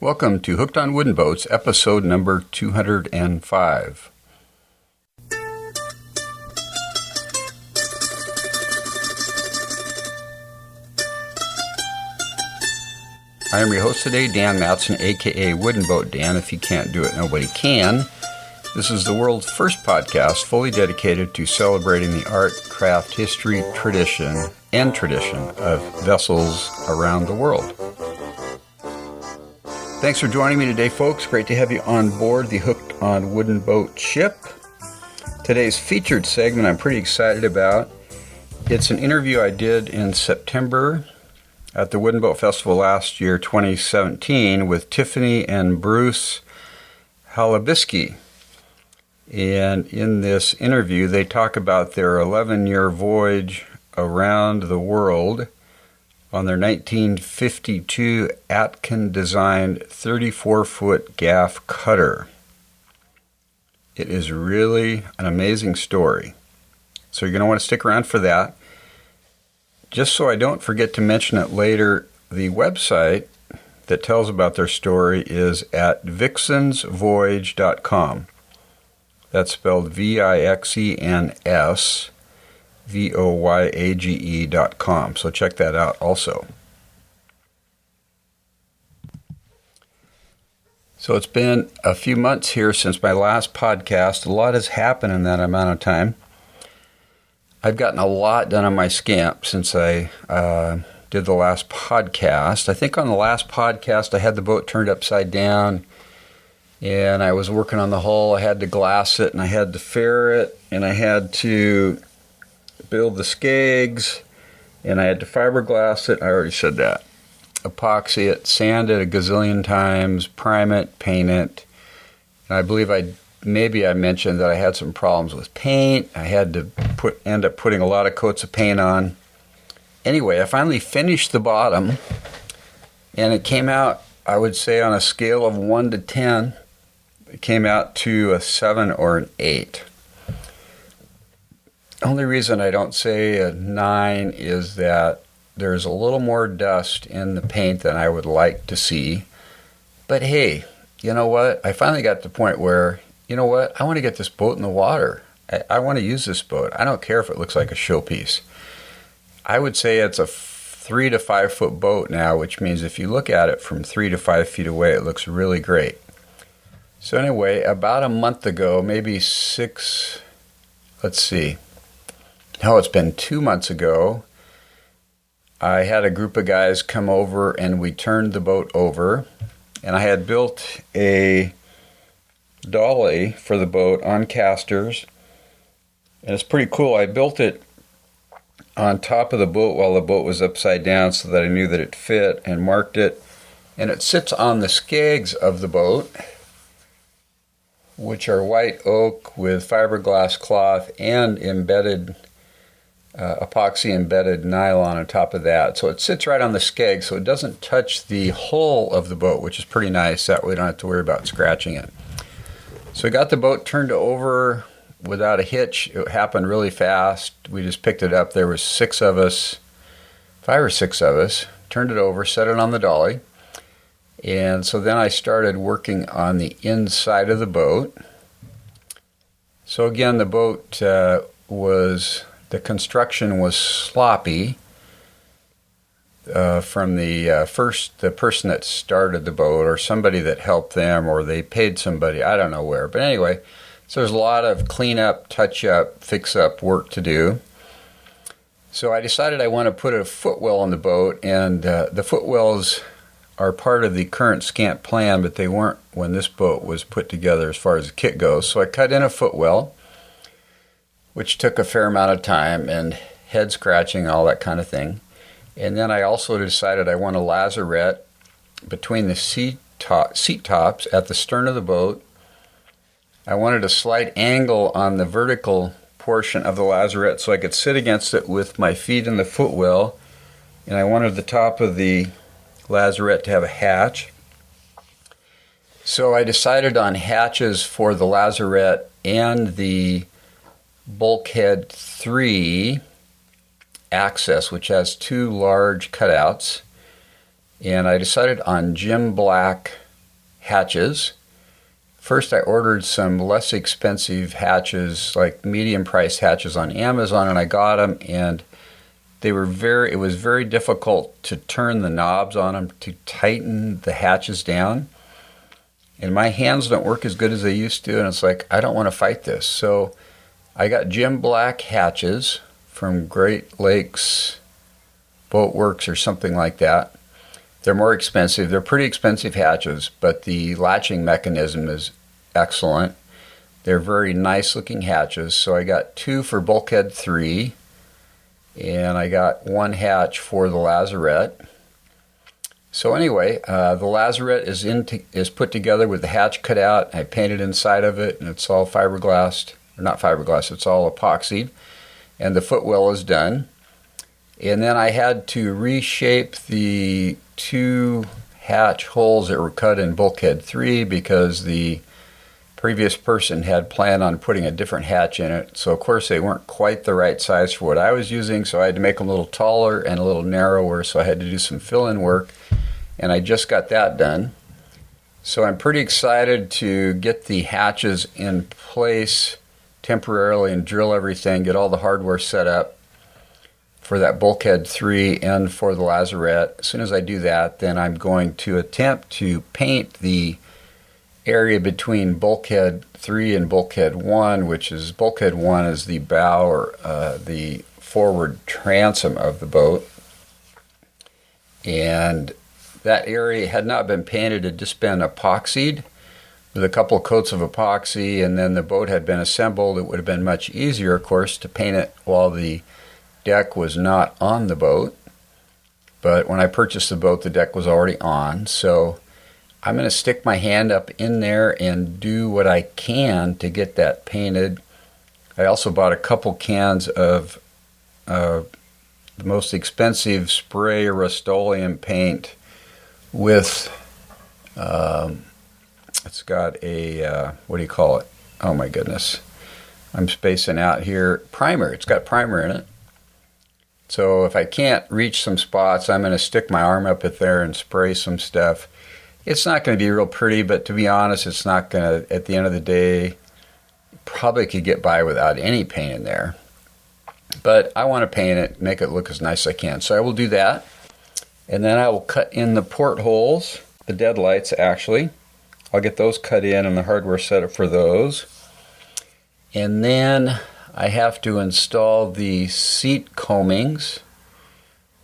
Welcome to Hooked on Wooden Boats, episode number 205. I am your host today, Dan Matson, aka Wooden Boat Dan. If you can't do it, nobody can. This is the world's first podcast fully dedicated to celebrating the art, craft, history, tradition of vessels around the world. Thanks for joining me today, folks. Great to have you on board the Hooked on Wooden Boat ship. Today's featured segment I'm pretty excited about. It's an interview I did in September at the Wooden Boat Festival last year, 2017, with Tiffany and Bruce Halabisky. And in this interview, they talk about their 11-year voyage around the world on their 1952 Atkin designed 34-foot Gaff cutter. It is really an amazing story. So you're going to want to stick around for that. Just so I don't forget to mention it later, the website that tells about their story is at vixensvoyage.com. That's spelled VIXENS VOYAGE.com. So check that out also. So it's been a few months here since my last podcast. A lot has happened in that amount of time. I've gotten a lot done on my scamp since I did the last podcast. I think on the last podcast I had the boat turned upside down and I was working on the hull. I had to glass it and I had to fair it and I had to build the skegs, and I had to fiberglass it. I already said that. Epoxy it, sand it a gazillion times, prime it, paint it. And I believe I mentioned that I had some problems with paint. I had to end up putting a lot of coats of paint on. Anyway, I finally finished the bottom, and it came out, I would say, on a scale of 1 to 10, it came out to a 7 or an 8. Only reason I don't say a 9 is that there's a little more dust in the paint than I would like to see. But hey, you know what? I finally got to the point where, you know what? I want to get this boat in the water. I want to use this boat. I don't care if it looks like a showpiece. I would say it's a 3 to 5 foot boat now, which means if you look at it from 3 to 5 feet away, it looks really great. So anyway, about a month ago, maybe it's been 2 months ago, I had a group of guys come over and we turned the boat over. And I had built a dolly for the boat on casters. And it's pretty cool. I built it on top of the boat while the boat was upside down so that I knew that it fit, and marked it. And it sits on the skegs of the boat, which are white oak with fiberglass cloth and embedded epoxy embedded nylon on top of that. So it sits right on the skeg, so it doesn't touch the hull of the boat, which is pretty nice. That way we don't have to worry about scratching it. So I got the boat turned over without a hitch. It happened really fast. We just picked it up. There was 5 or 6 of us, turned it over, set it on the dolly. And so then I started working on the inside of the boat. So again, the boat the construction was sloppy from the person that started the boat, or somebody that helped them, or they paid somebody, I don't know where. But anyway, so there's a lot of cleanup, touch-up, fix-up work to do. So I decided I want to put a footwell on the boat, and the footwells are part of the current scamp plan, but they weren't when this boat was put together as far as the kit goes. So I cut in a footwell, which took a fair amount of time and head scratching, all that kind of thing. And then I also decided I want a lazarette between the seat tops at the stern of the boat. I wanted a slight angle on the vertical portion of the lazarette so I could sit against it with my feet in the footwell. And I wanted the top of the lazarette to have a hatch. So I decided on hatches for the lazarette and the bulkhead 3 access, which has 2 large cutouts. And I decided on Jim Black hatches. First, I ordered some less expensive hatches, like medium-priced hatches on Amazon, and I got them, and it was very difficult to turn the knobs on them to tighten the hatches down. And my hands don't work as good as they used to, and it's like, I don't want to fight this. So I got Jim Black hatches from Great Lakes Boat Works or something like that. They're more expensive. They're pretty expensive hatches, but the latching mechanism is excellent. They're very nice looking hatches. So I got 2 for bulkhead 3, and I got 1 hatch for the lazarette. So anyway, the lazarette is put together with the hatch cut out. I painted inside of it, and it's all fiberglassed, or not fiberglass, it's all epoxied, and the footwell is done. And then I had to reshape the 2 hatch holes that were cut in bulkhead 3 because the previous person had planned on putting a different hatch in it. So of course they weren't quite the right size for what I was using, so I had to make them a little taller and a little narrower, so I had to do some fill-in work, and I just got that done. So I'm pretty excited to get the hatches in place temporarily and drill everything, get all the hardware set up for that bulkhead 3 and for the lazarette. As soon as I do that, then I'm going to attempt to paint the area between bulkhead 3 and bulkhead 1, which is bulkhead 1 is the bow or the forward transom of the boat. And that area had not been painted, it had just been epoxied with a couple of coats of epoxy, and then the boat had been assembled. It would have been much easier, of course, to paint it while the deck was not on the boat, but when I purchased the boat, the deck was already on. So I'm going to stick my hand up in there and do what I can to get that painted. I also bought a couple cans of the most expensive spray Rust-Oleum paint with it's got a what do you call it? Oh my goodness, I'm spacing out here. Primer. It's got primer in it. So if I can't reach some spots, I'm going to stick my arm up at there and spray some stuff. It's not going to be real pretty, but to be honest, it's not going to, at the end of the day, probably could get by without any paint in there. But I want to paint it, make it look as nice as I can. So I will do that. And then I will cut in the portholes, the deadlights actually. I'll get those cut in and the hardware set up for those. And then I have to install the seat combings,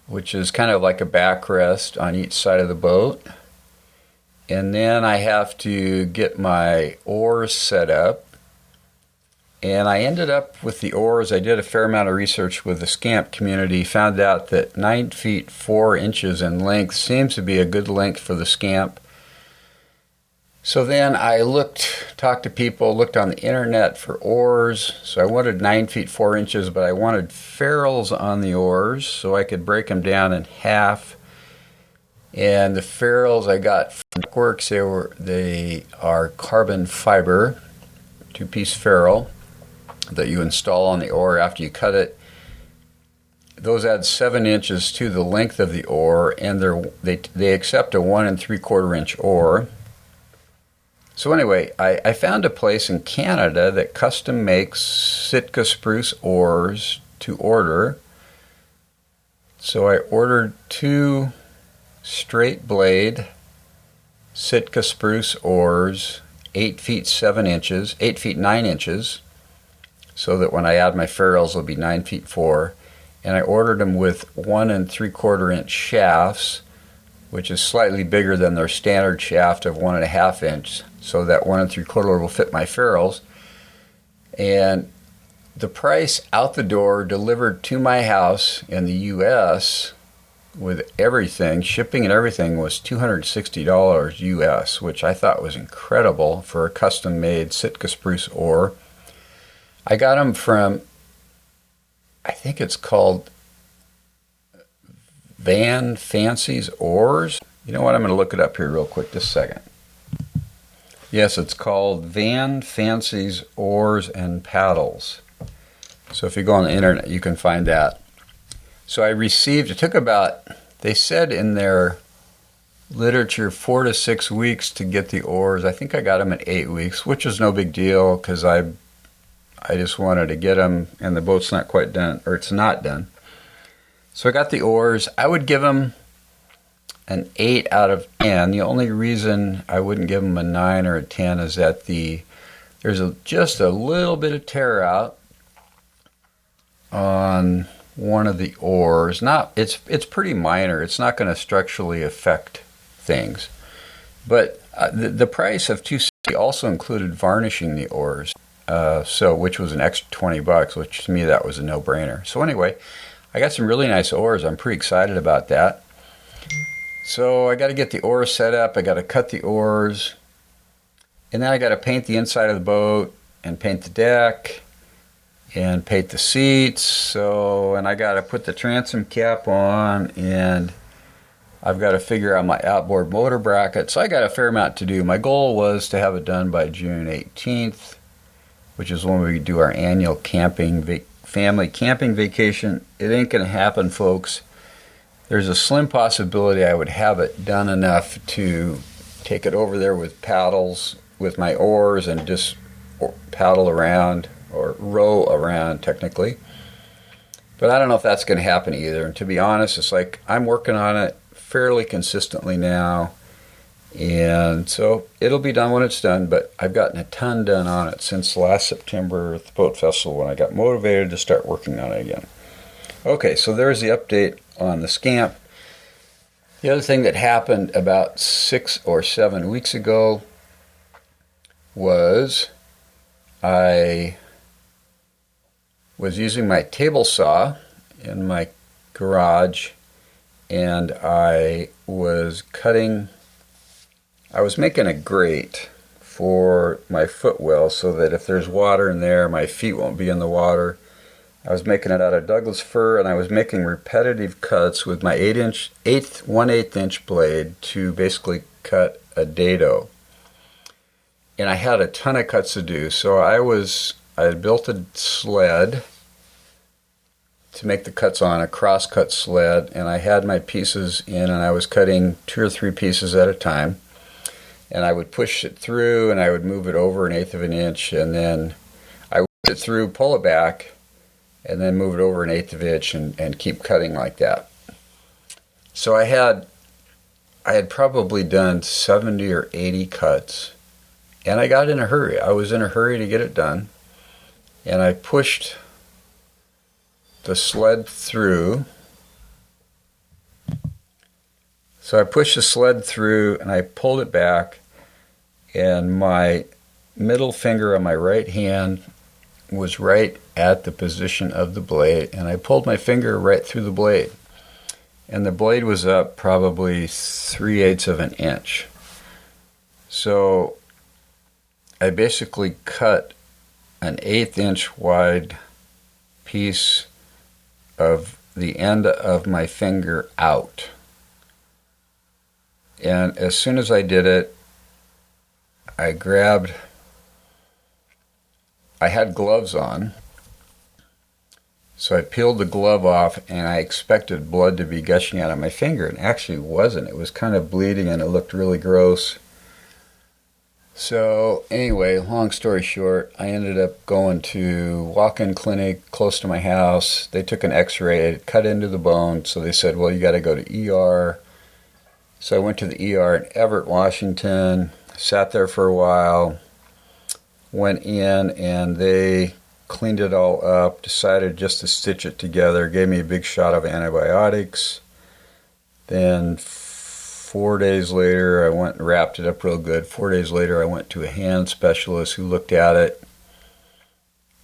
which is kind of like a backrest on each side of the boat. And then I have to get my oars set up. And I ended up with the oars. I did a fair amount of research with the scamp community, found out that 9 feet 4 inches in length seems to be a good length for the scamp. So then I talked to people, looked on the internet for oars. So I wanted 9 feet 4 inches, but I wanted ferrules on the oars so I could break them down in half. And the ferrules I got from Works, they are carbon fiber, 2-piece ferrule that you install on the oar after you cut it. Those add 7 inches to the length of the oar, and they accept a 1 3/4 inch oar. So anyway, I found a place in Canada that custom makes Sitka spruce oars to order. So I ordered 2 straight blade Sitka spruce oars, 8 feet 9 inches, so that when I add my ferrules it'll be 9 feet 4. And I ordered them with 1 3/4 inch shafts, which is slightly bigger than their standard shaft of 1 1/2 inch, so that 1 3/4 will fit my ferrules. And the price out the door, delivered to my house in the U.S. with everything, shipping and everything, was $260 U.S., which I thought was incredible for a custom-made Sitka spruce oar. I got them from, I think it's called Van Fancy's Oars. You know what? I'm going to look it up here real quick, just a second. Yes, it's called Van Fancy's Oars and Paddles. So if you go on the internet, you can find that. So I received, it took about, they said in their literature 4 to 6 weeks to get the oars. I think I got them in 8 weeks, which is no big deal because I just wanted to get them, and the boat's not quite done, or it's not done. So I got the oars. I would give them an 8 out of 10. The only reason I wouldn't give them a 9 or a 10 is that there's just a little bit of tear out on one of the oars. It's pretty minor. It's not going to structurally affect things. But the price of $260 also included varnishing the oars, which was an extra $20, which to me that was a no-brainer. So anyway, I got some really nice oars. I'm pretty excited about that. So I got to get the oars set up. I got to cut the oars. And then I got to paint the inside of the boat and paint the deck and paint the seats. And I got to put the transom cap on, and I've got to figure out my outboard motor bracket. So I got a fair amount to do. My goal was to have it done by June 18th, which is when we do our annual family camping vacation. It ain't going to happen, folks. There's a slim possibility I would have it done enough to take it over there with paddles, with my oars, and just paddle around, or row around technically. But I don't know if that's going to happen either. And to be honest, it's like I'm working on it fairly consistently now. And so it'll be done when it's done, but I've gotten a ton done on it since last September at the Boat Festival when I got motivated to start working on it again. Okay, so there's the update on the Scamp. The other thing that happened about 6 or 7 weeks ago was I was using my table saw in my garage, and I was making a grate for my footwell so that if there's water in there, my feet won't be in the water. I was making it out of Douglas fir, and I was making repetitive cuts with my 1/8 inch blade to basically cut a dado. And I had a ton of cuts to do, so I had built a sled to make the cuts on, a cross-cut sled, and I had my pieces in, and I was cutting 2 or 3 pieces at a time. And I would push it through, and I would move it over 1/8 of an inch, and then I would push it through, pull it back, and then move it over 1/8 of an inch, and keep cutting like that. So I had probably done 70 or 80 cuts, and I got in a hurry. I was in a hurry to get it done, and I pushed the sled through. So I pushed the sled through, and I pulled it back, and my middle finger on my right hand was right at the position of the blade, and I pulled my finger right through the blade. And the blade was up probably 3/8 of an inch. So I basically cut an 1/8 inch wide piece of the end of my finger out. And as soon as I did it, I had gloves on, so I peeled the glove off, and I expected blood to be gushing out of my finger. It actually wasn't. It was kind of bleeding, and it looked really gross. So anyway, long story short, I ended up going to walk-in clinic close to my house. They took an x-ray, it cut into the bone, so they said, well, you got to go to ER. So I went to the ER in Everett, Washington, sat there for a while, went in, and they cleaned it all up, decided just to stitch it together, gave me a big shot of antibiotics. Then 4 days later, I went and wrapped it up real good. 4 days later, I went to a hand specialist who looked at it,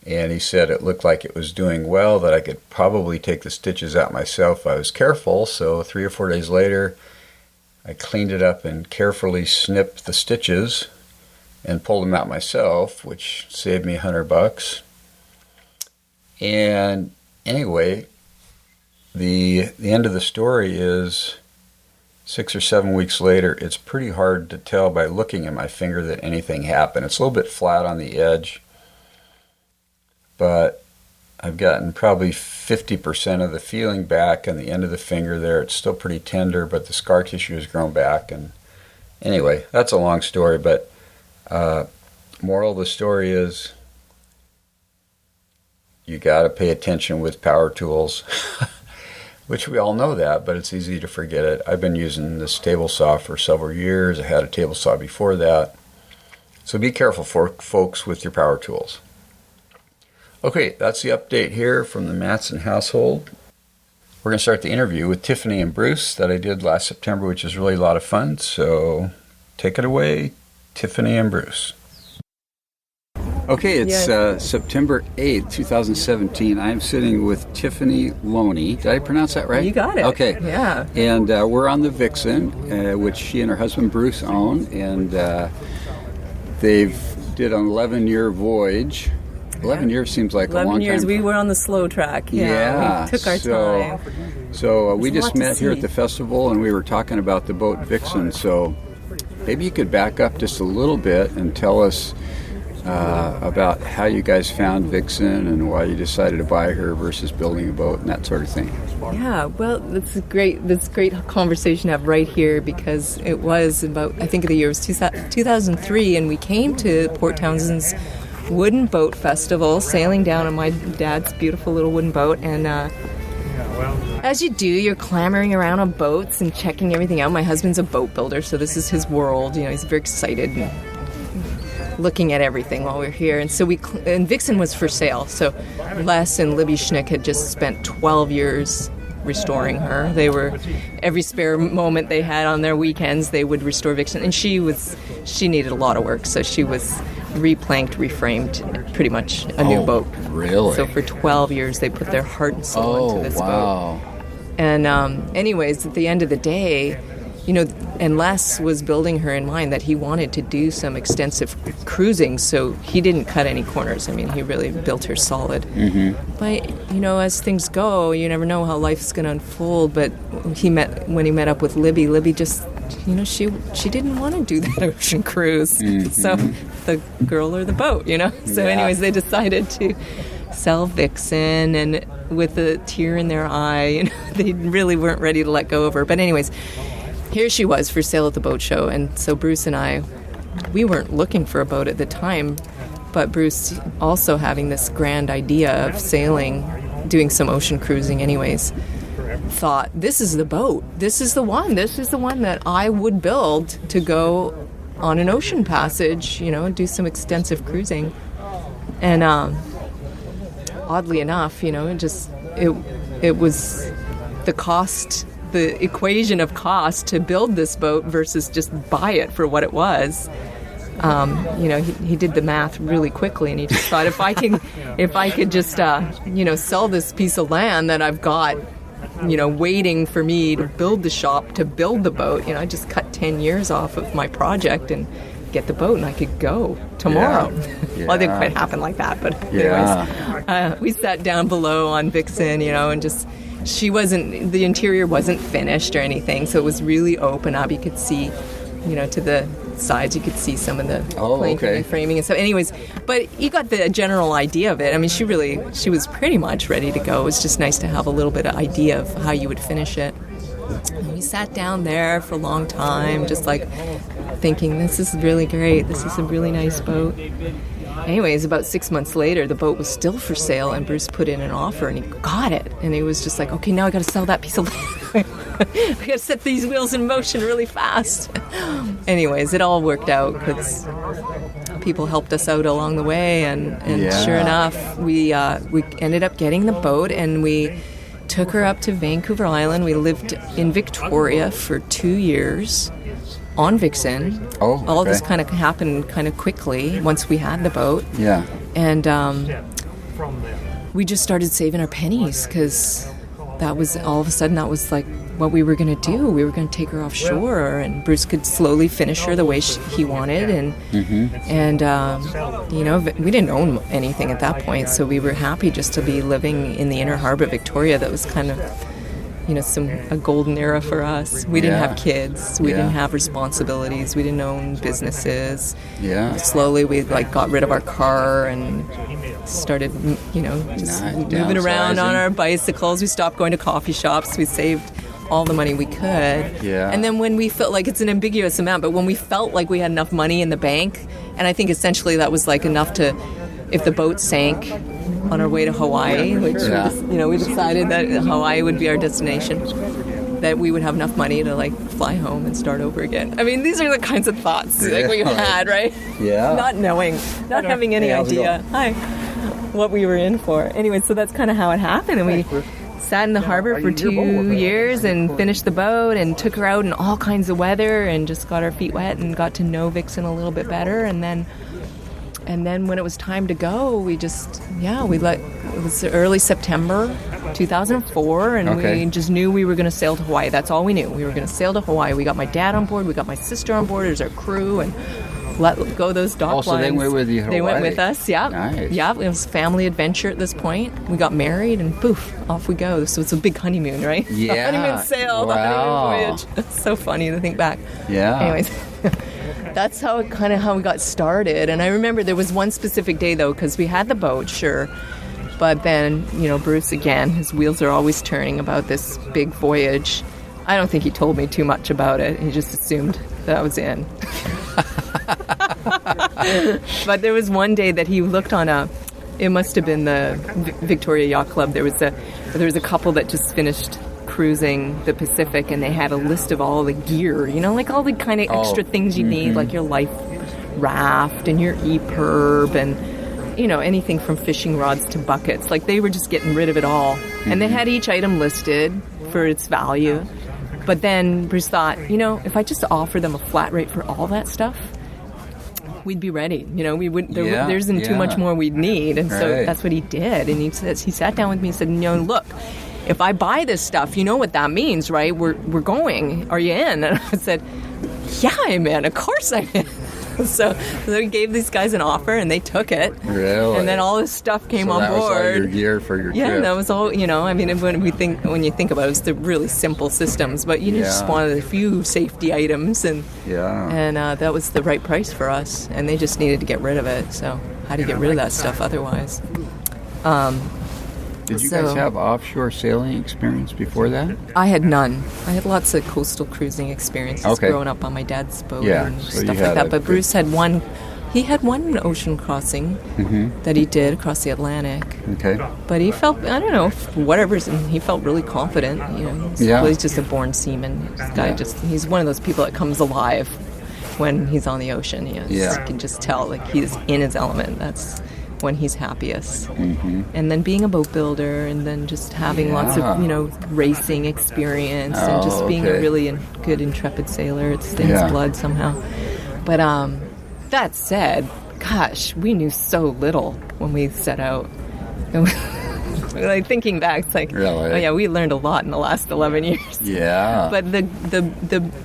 and he said it looked like it was doing well, that I could probably take the stitches out myself if I was careful. So 3 or 4 days later, I cleaned it up and carefully snipped the stitches and pulled them out myself, which saved me $100. And anyway, the end of the story is 6 or 7 weeks later, it's pretty hard to tell by looking at my finger that anything happened. It's a little bit flat on the edge, but I've gotten probably 50% of the feeling back on the end of the finger there. It's still pretty tender, but the scar tissue has grown back. And anyway, that's a long story, but moral of the story is you got to pay attention with power tools, which we all know that, but it's easy to forget it. I've been using this table saw for several years. I had a table saw before that. So be careful, folks, with your power tools. Okay, that's the update here from the Matson household. We're going to start the interview with Tiffany and Bruce that I did last September, which is really a lot of fun. So take it away, Tiffany and Bruce. Okay, it's September 8th, 2017. I'm sitting with Tiffany Loney. Did I pronounce that right? You got it. Okay. Yeah. And we're on the Vixen, which she and her husband Bruce own. And they've did an 11-year voyage. 11 years seems like a long time. 11 years. We were on the slow track. Yeah. We took our time. So we just met here at the festival, and we were talking about the boat Vixen. So maybe you could back up just a little bit and tell us about how you guys found Vixen and why you decided to buy her versus building a boat and that sort of thing. Yeah, well, that's a great conversation to have right here, because it was about, I think the year was 2003, and we came to Port Townsend's Wooden Boat Festival, sailing down on my dad's beautiful little wooden boat, and as you do, you're clambering around on boats and checking everything out. My husband's a boat builder, so this is his world. You know, he's very excited and looking at everything while we're here. And so and Vixen was for sale. So Les and Libby Schnick had just spent 12 years restoring her. They were, every spare moment they had on their weekends, they would restore Vixen. And she needed a lot of work, so she was replanked, reframed, pretty much a new boat. Really? So for 12 years they put their heart and soul into this boat. And anyways, at the end of the day, you know, and Les was building her in mind that he wanted to do some extensive cruising, so he didn't cut any corners. I mean, he really built her solid. Mm-hmm. But, you know, as things go, you never know how life's going to unfold. But when he met up with Libby just, you know, she didn't want to do that ocean cruise. Mm-hmm. So the girl or the boat, you know. So anyways, they decided to sell Vixen, and with a tear in their eye, you know, they really weren't ready to let go of her. But anyways, here she was for sale at the boat show. And so Bruce and I, we weren't looking for a boat at the time, but Bruce, also having this grand idea of sailing, doing some ocean cruising anyways, thought, this is the boat. This is the one that I would build to go on an ocean passage, you know, and do some extensive cruising. And oddly enough, you know, it was the cost, the equation of cost to build this boat versus just buy it for what it was. You know, he did the math really quickly, and he just thought, if I could just you know, sell this piece of land that I've got, you know, waiting for me to build the shop to build the boat, you know, I just cut 10 years off of my project and get the boat, and I could go tomorrow. Well, it didn't quite happen like that, but anyways, we sat down below on Vixen, you know, and just, the interior wasn't finished or anything, so it was really open up. You could see, you know, to the sides, you could see some of the planking and framing and stuff. Anyways, but you got the general idea of it. I mean, she was pretty much ready to go. It was just nice to have a little bit of idea of how you would finish it. And we sat down there for a long time, just like thinking, this is really great. This is a really nice boat. Anyways, about 6 months later, the boat was still for sale, and Bruce put in an offer, and he got it. And he was just like, okay, now I got to sell that piece of land. We got to set these wheels in motion really fast. Anyways, it all worked out because people helped us out along the way, and sure enough, we ended up getting the boat, and we took her up to Vancouver Island. We lived in Victoria for 2 years. On Vixen. All this kind of happened kind of quickly once we had the boat. Yeah. And we just started saving our pennies, because that was, all of a sudden, that was like what we were going to do. We were going to take her offshore, and Bruce could slowly finish her the way he wanted. And, you know, we didn't own anything at that point, so we were happy just to be living in the inner harbor of Victoria. That was kind of a golden era for us. We didn't have kids. We didn't have responsibilities. We didn't own businesses. Yeah. Slowly we got rid of our car and started, just moving around on our bicycles. We stopped going to coffee shops. We saved all the money we could. Yeah. And then when we felt like, it's an ambiguous amount, but when we felt like we had enough money in the bank, and I think essentially that was enough to, if the boat sank on our way to Hawaii, which we decided that Hawaii would be our destination, that we would have enough money to fly home and start over again. I mean, these are the kinds of thoughts we had, right? Yeah. Not having any idea. Hi. What we were in for. Anyway, so that's kind of how it happened, and we sat in the harbor for 2 years and finished the boat and took her out in all kinds of weather and just got our feet wet and got to know Vixen a little bit better, and then when it was time to go, it was early September 2004, and we just knew we were going to sail to Hawaii. That's all we knew. We were going to sail to Hawaii. We got my dad on board. We got my sister on board as our crew, and let go those dock lines. So they went with you to Hawaii? They went with us, yeah. Nice. Yeah, it was a family adventure at this point. We got married, and poof, off we go. So it's a big honeymoon, right? Yeah. The honeymoon sail, the honeymoon voyage. It's so funny to think back. Yeah. Anyways. That's how we got started. And I remember there was one specific day, though, because we had the boat, sure. But then, Bruce, again, his wheels are always turning about this big voyage. I don't think he told me too much about it. He just assumed that I was in. But there was one day that he looked on it must have been the Victoria Yacht Club. There was a couple that just finished cruising the Pacific, and they had a list of all the gear, all the kind of extra things you need, like your life raft and your EPIRB and, anything from fishing rods to buckets. They were just getting rid of it all. And they had each item listed for its value. But then Bruce thought, if I just offer them a flat rate for all that stuff, we'd be ready. We wouldn't. There isn't too much more we'd need. And so that's what he did. And he sat down with me and said, look, if I buy this stuff, you know what that means, right? We're going. Are you in? And I said, yeah, I'm in. Of course I'm in. So we gave these guys an offer, and they took it. Really? And then all this stuff came on board. So that was all your gear for your trip. Yeah, that was all. When you think about it, it's the really simple systems, but you just wanted a few safety items, and that was the right price for us. And they just needed to get rid of it. So how do you get rid of that stuff otherwise? Did you guys have offshore sailing experience before that? I had none. I had lots of coastal cruising experiences growing up on my dad's boat and stuff like that. But Bruce had one. He had one ocean crossing that he did across the Atlantic. Okay. But he felt, I don't know, for whatever reason, he felt really confident. He's just a born seaman. This guy he's one of those people that comes alive when he's on the ocean. You can just tell, he's in his element. That's when he's happiest. And then being a boat builder, and then just having lots of racing experience, and just being a really good intrepid sailor. It's in his blood somehow. But that said, gosh, we knew so little when we set out. Thinking back, it's really? We learned a lot in the last 11 years. Yeah. But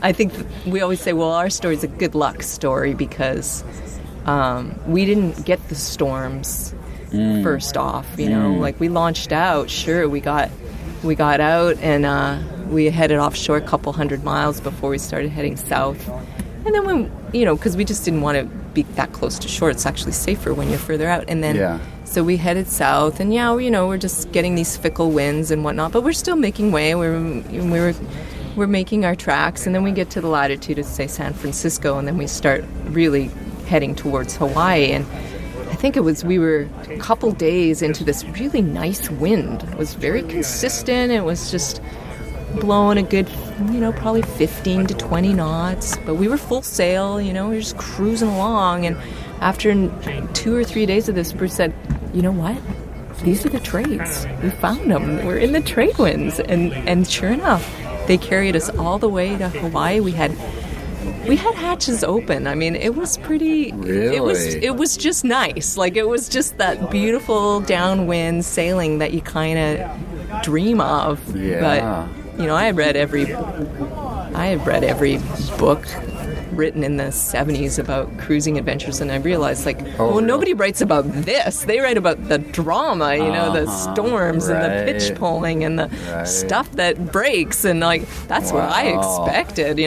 I think we always say, well, our story's a good luck story, because we didn't get the storms first off, we launched out. Sure, we got out, and we headed offshore a couple 100 miles before we started heading south. And then when, because we just didn't want to be that close to shore. It's actually safer when you're further out. And then, so we headed south, and we're just getting these fickle winds and whatnot, but we're still making way. We're making our tracks, and then we get to the latitude of, say, San Francisco, and then we start really heading towards Hawaii. And I think we were a couple days into this really nice wind. It was very consistent. It was just blowing a good, probably 15 to 20 knots. But we were full sail, we were just cruising along. And after 2 or 3 days of this, Bruce said, you know what? These are the trades. We found them. We're in the trade winds. And sure enough, they carried us all the way to Hawaii. We had hatches open. I mean, it was pretty. Really? It was just nice. It was just that beautiful downwind sailing that you kind of dream of. Yeah. But I had read every book written in the 70s about cruising adventures, and I realized, like, really? Nobody writes about this. They write about the drama, the storms and the pitch pulling and the stuff that breaks, and like that's what I expected.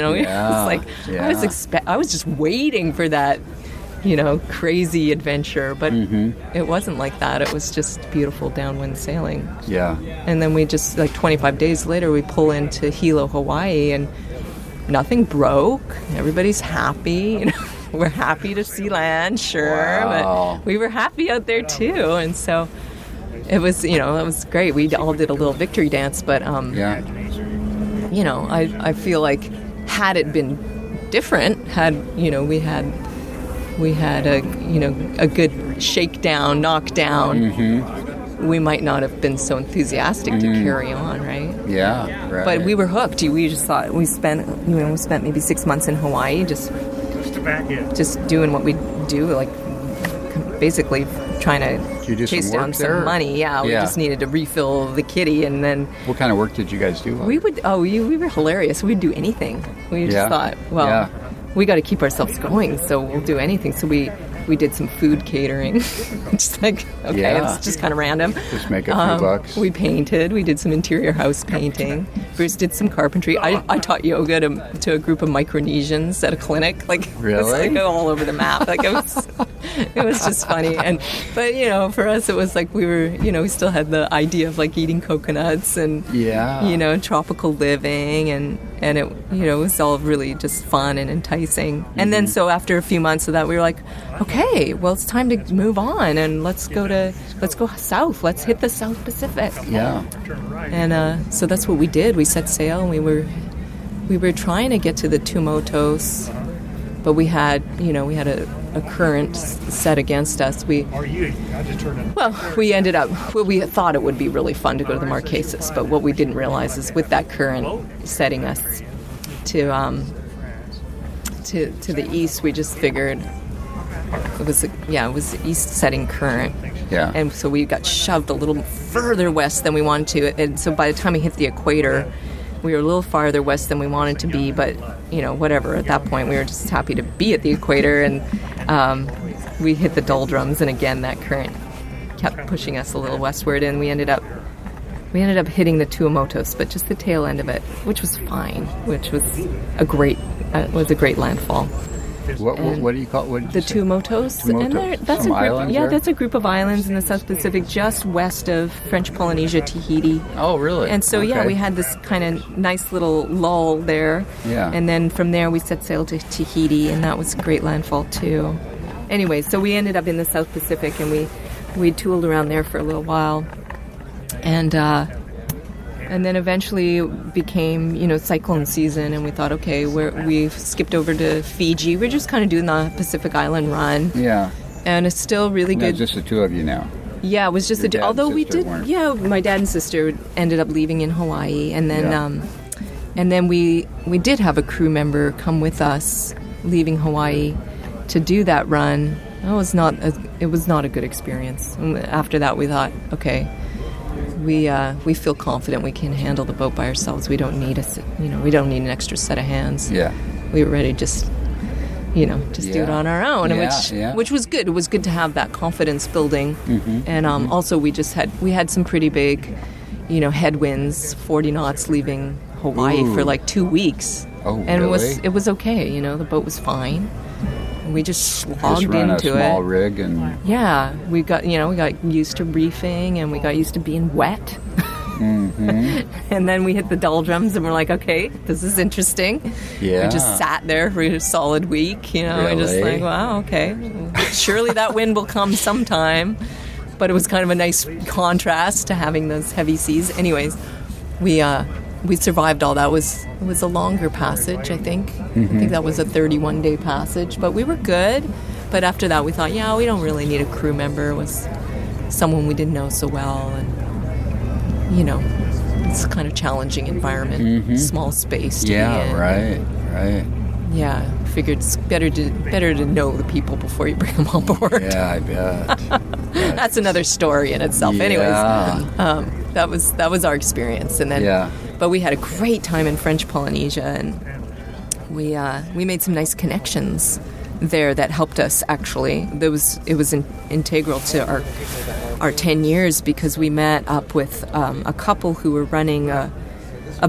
I was just waiting for that, crazy adventure, but it wasn't like that. It was just beautiful downwind sailing. Yeah. And then we just, 25 days later, we pull into Hilo, Hawaii, and nothing broke. Everybody's happy. We're happy to see land, sure, but we were happy out there too. And so it was, it was great. We all did a little victory dance, but I feel like had it been different, we had a good shakedown, knockdown, we might not have been so enthusiastic to carry on, right? Yeah, right. But we were hooked. We just thought we spent maybe 6 months in Hawaii just doing what we do, like basically trying to chase down some money. Yeah, we just needed to refill the kitty, and then. What kind of work did you guys do? We were hilarious. We'd do anything. We just thought, we got to keep ourselves going, so we'll do anything. So we did some food catering. Just it's just kind of random. Just make a few bucks. We painted. We did some interior house painting. Bruce did some carpentry. I taught yoga to a group of Micronesians at a clinic. Really? It was all over the map. It was just funny. But for us, it was like we were, we still had the idea of eating coconuts and tropical living, and it it was all really just fun and enticing. And then so after a few months of that, we were like, okay, well, it's time to move on, and let's go south. Let's hit the South Pacific. Yeah. And so that's what we did. We set sail, and we were trying to get to the Tuamotus, but we had a current set against us. We ended up. We thought it would be really fun to go to the Marquesas, but what we didn't realize is with that current setting us to the east, we just figured it was east setting current. Yeah. And so we got shoved a little further west than we wanted to, and so by the time we hit the equator, we were a little farther west than we wanted to be, but whatever. At that point, we were just happy to be at the equator, and we hit the doldrums, and again that current kept pushing us a little westward, and we ended up hitting the Tuamotus, but just the tail end of it, which was fine, which was a great landfall. What do you call it? The Tuamotus. And that's a group. Yeah, that's a group of islands in the South Pacific, just west of French Polynesia, Tahiti. Oh, really? And so we had this kind of nice little lull there. Yeah. And then from there we set sail to Tahiti, and that was a great landfall too. Anyway, so we ended up in the South Pacific, and we tooled around there for a little while, and then eventually became, cyclone season, and we thought, okay, we've skipped over to Fiji. We're just kind of doing the Pacific Island run. Yeah. And it's still really good. Just the two of you now. Yeah, it was just although we did, my dad and sister ended up leaving in Hawaii, and then we did have a crew member come with us, leaving Hawaii, to do that run. It was not a good experience. And after that, we thought, okay, we feel confident we can handle the boat by ourselves. We don't need an extra set of hands. Yeah. We were ready to just do it on our own, which was good. It was good to have that confidence building. Mm-hmm. And also we had some pretty big, headwinds, 40 knots leaving Hawaii for 2 weeks. Oh, and really? it was okay. The boat was fine. We just slogged into a small rig, and we got used to reefing, and we got used to being wet. Mm-hmm. And then we hit the doldrums, and we're like, okay, this is interesting. Yeah. We just sat there for a solid week, Really? and just like, wow, okay, surely that wind will come sometime. But it was kind of a nice contrast to having those heavy seas. Anyways, we survived all that. It was a longer passage, I think. Mm-hmm. I think that was a 31-day passage, but we were good. But after that, we thought, we don't really need a crew member. It was someone we didn't know so well, and it's a kind of challenging environment, small space to be in. Right. Yeah, figured it's better to know the people before you bring them on board. Yeah, I bet. That's another story in itself. Yeah. Anyways, that was our experience, and then. Yeah. But we had a great time in French Polynesia, and we made some nice connections there that helped us, actually. It was integral to our 10 years, because we met up with a couple who were running a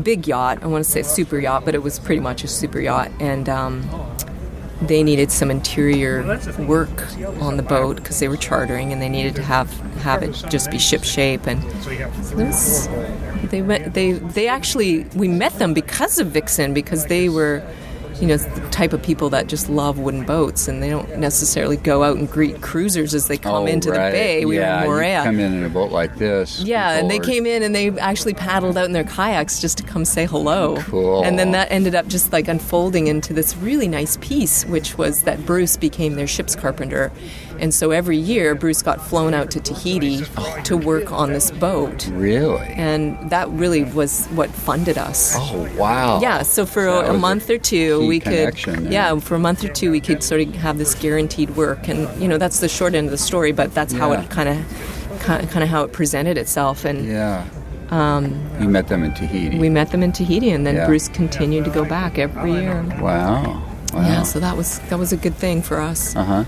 big yacht. I want to say a super yacht, but it was pretty much a super yacht. And they needed some interior work on the boat because they were chartering, and they needed to have it just be ship shape. And we met them because of Vixen, because they were, the type of people that just love wooden boats, and they don't necessarily go out and greet cruisers as they come into the bay. We were in Moorea. You come in a boat like this. Yeah, and they came in and they actually paddled out in their kayaks just to come say hello. Cool. And then that ended up just like unfolding into this really nice piece, which was that Bruce became their ship's carpenter. And so every year, Bruce got flown out to Tahiti to work on this boat. Really? And that really was what funded us. Oh, wow. Yeah, so for a month or two, we could... for a month or two, we could sort of have this guaranteed work. And, that's the short end of the story, but that's how it kind of how it presented itself. And you met them in Tahiti. We met them in Tahiti, and then Bruce continued to go back every year. Wow. Yeah, so that was a good thing for us. Uh-huh.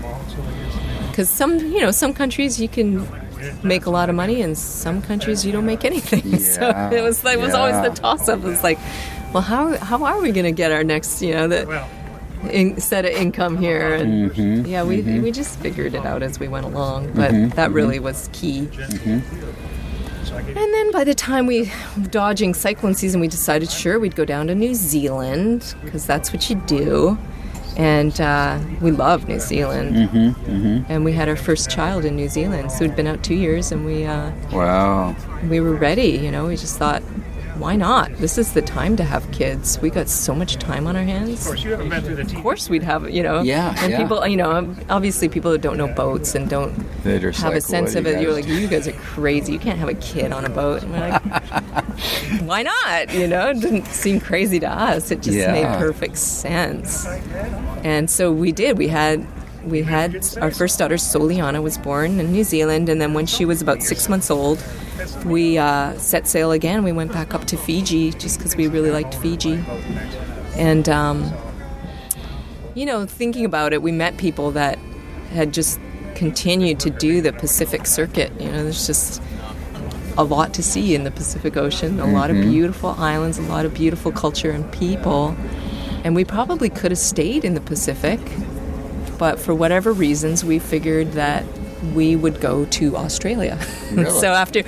Because some countries you can make a lot of money, and some countries you don't make anything. Yeah, so it was always the toss-up. It was like, well, how are we going to get our next set of income here? And we just figured it out as we went along. But that really was key. And then by the time we dodging cyclone season, we decided we'd go down to New Zealand, because that's what you do. And we love New Zealand. And we had our first child in New Zealand. So we'd been out 2 years, and we were ready. We just thought, why not? This is the time to have kids. We got so much time on our hands. Of course, you haven't been through the team. Of course we'd have, people, obviously people that don't know boats and don't have a sense of it, you're like, you guys are crazy. You can't have a kid on a boat. And we're like, why not? It didn't seem crazy to us. It just made perfect sense. And so we did. We had our first daughter, Solianna, was born in New Zealand, and then when she was about 6 months old, we set sail again. We went back up to Fiji just because we really liked Fiji. And, thinking about it, we met people that had just continued to do the Pacific Circuit. There's just a lot to see in the Pacific Ocean, a lot of beautiful islands, a lot of beautiful culture and people. And we probably could have stayed in the Pacific, but for whatever reasons, we figured that we would go to Australia. Really? So after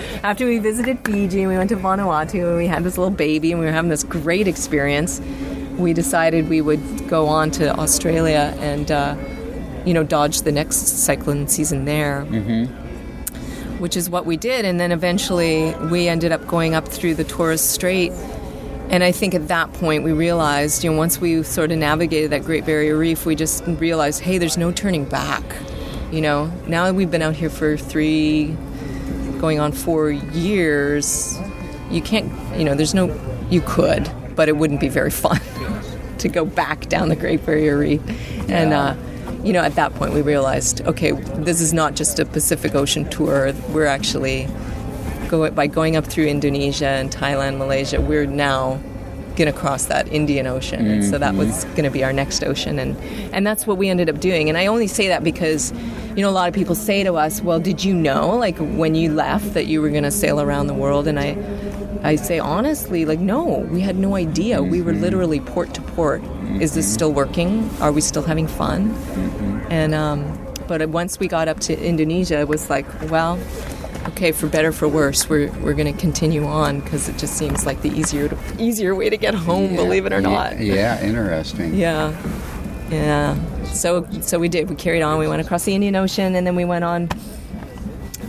we visited Fiji, we went to Vanuatu, and we had this little baby, and we were having this great experience, we decided we would go on to Australia and, dodge the next cyclone season there, which is what we did. And then eventually we ended up going up through the Torres Strait. And I think at that point we realized, once we sort of navigated that Great Barrier Reef, we just realized, hey, there's no turning back. Now that we've been out here for 3, going on 4 years, you can't, you could, but it wouldn't be very fun to go back down the Great Barrier Reef. And, at that point we realized, okay, this is not just a Pacific Ocean tour. We're actually, by going up through Indonesia and Thailand, Malaysia, we're now going to cross that Indian Ocean. And so that was going to be our next ocean. And that's what we ended up doing. And I only say that because, a lot of people say to us, well, did you know, when you left, that you were going to sail around the world? And I say, honestly, no, we had no idea. We were literally port to port. Is this still working? Are we still having fun? And but once we got up to Indonesia, it was like, well, okay, for better, for worse, we're going to continue on, because it just seems like the easier way to get home, believe it or not. Yeah, interesting. Yeah. So we did. We carried on. We went across the Indian Ocean, and then we went on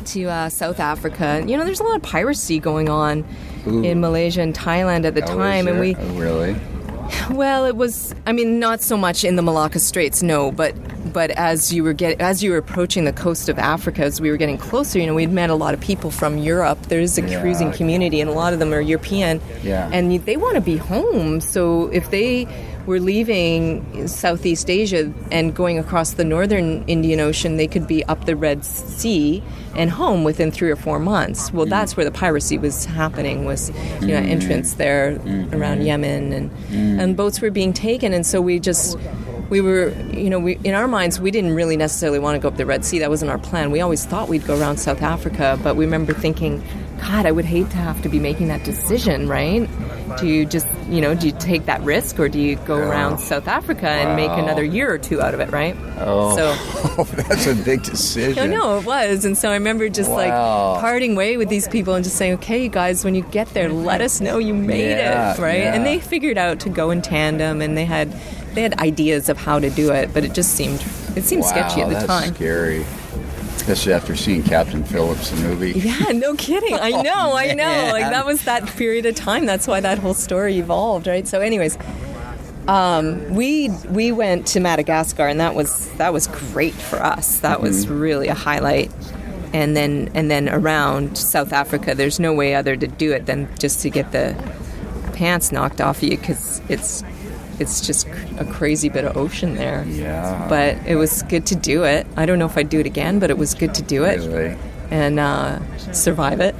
to South Africa. There's a lot of piracy going on in Malaysia and Thailand at the time, and we really. Well, it was. Not so much in the Malacca Straits, no, but as you were approaching the coast of Africa, as we were getting closer, we'd met a lot of people from Europe. There's a cruising community, and a lot of them are European, and they want to be home. So if they were leaving Southeast Asia and going across the northern Indian Ocean, they could be up the Red Sea and home within 3 or 4 months. Well, that's where the piracy was happening, was entrance there around Yemen, and boats were being taken. And so we were, in our minds, we didn't really necessarily want to go up the Red Sea. That wasn't our plan. We always thought we'd go around South Africa, but we remember thinking, God, I would hate to have to be making that decision, right? Do you just, do you take that risk, or do you go around South Africa and make another year or two out of it, right? Oh, so, that's a big decision. No, it was. And so I remember just parting way with these people and just saying, okay, you guys, when you get there, let us know you made it, right? Yeah. And they figured out to go in tandem, and they had ideas of how to do it, but it seemed sketchy at the time. That's scary. Especially after seeing Captain Phillips, the movie. Yeah, no kidding. I know. Like, that was that period of time. That's why that whole story evolved, right? So anyways, we went to Madagascar, and that was great for us. That was really a highlight. And then around South Africa, there's no way other to do it than just to get the pants knocked off you, because it's just a crazy bit of ocean there. Yeah. But it was good to do it. I don't know if I'd do it again, but it was good to do it. Really? And survive it.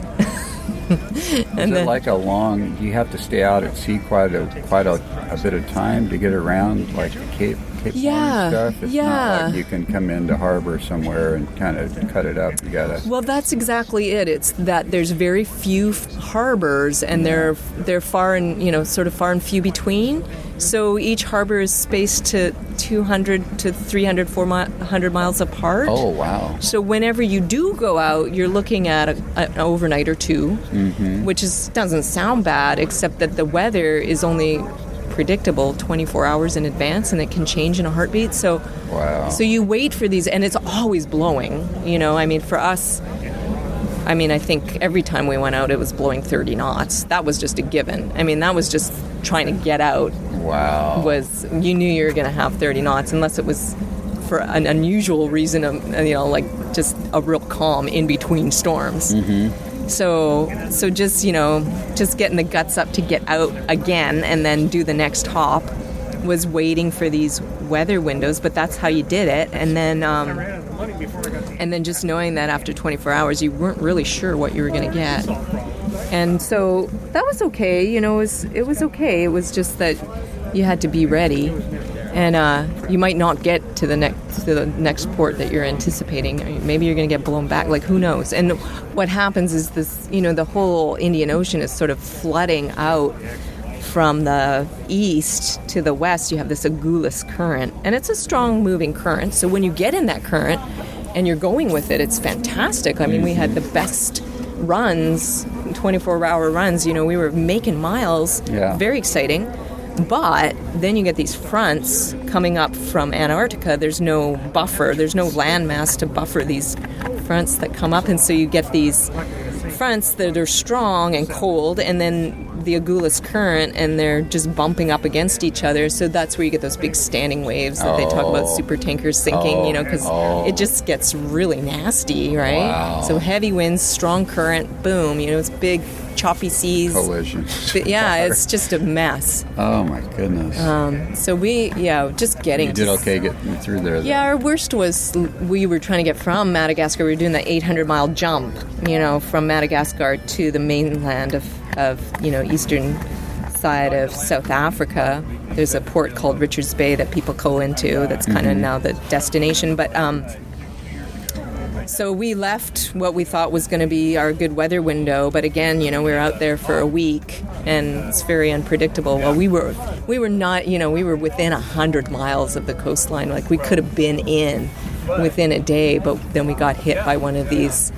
And then, like do you have to stay out at sea quite a bit of time to get around, like the Cape Horn stuff? It's not like you can come into harbor somewhere and kind of cut it up. You gotta. Well, that's exactly it. It's that there's very few harbors, and they're far and sort of far and few between. So each harbor is spaced to 200 to 300, 400 miles apart. Oh, wow. So whenever you do go out, you're looking at an overnight or two, which doesn't sound bad, except that the weather is only predictable 24 hours in advance, and it can change in a heartbeat. So, so you wait for these, and it's always blowing. For us, I think every time we went out, it was blowing 30 knots. That was just a given. That was just trying to get out. Wow. You knew you were going to have 30 knots, unless it was for an unusual reason, like just a real calm in between storms. So just getting the guts up to get out again and then do the next hop was waiting for these weather windows, but that's how you did it. And then just knowing that after 24 hours you weren't really sure what you were going to get. And so that was okay. It was okay. It was just that you had to be ready, and you might not get to the next port that you're anticipating. Maybe you're going to get blown back. Like, who knows? And what happens is this. The whole Indian Ocean is sort of flooding out from the east to the west. You have this Agulhas current, and it's a strong moving current. So when you get in that current and you're going with it, it's fantastic. We had the best runs, 24-hour runs. We were making miles. Very exciting. But then you get these fronts coming up from Antarctica. There's no buffer. There's no landmass to buffer these fronts that come up. And so you get these fronts that are strong and cold, and then the Agulhas current, and they're just bumping up against each other. So that's where you get those big standing waves that they talk about, super tankers sinking, because it just gets really nasty, right? Wow. So heavy winds, strong current, boom, it's big choppy seas. Collision. It's just a mess. Oh, my goodness. So we, just getting... You did okay getting through there, though. Yeah, our worst was we were trying to get from Madagascar. We were doing the 800-mile jump, from Madagascar to the mainland of eastern side of South Africa. There's a port called Richards Bay that people go into. That's kind of now the destination. But so we left what we thought was going to be our good weather window. But again, we were out there for a week, and it's very unpredictable. Well, we were not, we were within 100 miles of the coastline. Like, we could have been in within a day, but then we got hit by one of these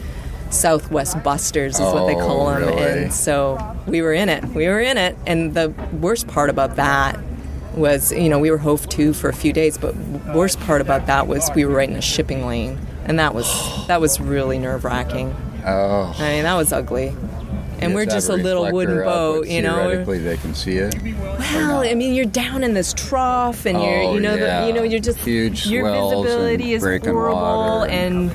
Southwest busters, is what they call them. Really? And so we were in it. And the worst part about that was, we were hove to for a few days, but worst part about that was we were right in a shipping lane, and that was really nerve-wracking. Oh. That was ugly. And we're just a little wooden boat, Theoretically, they can see it. Well, you're down in this trough, and you're just huge your swells visibility and is horrible, water. and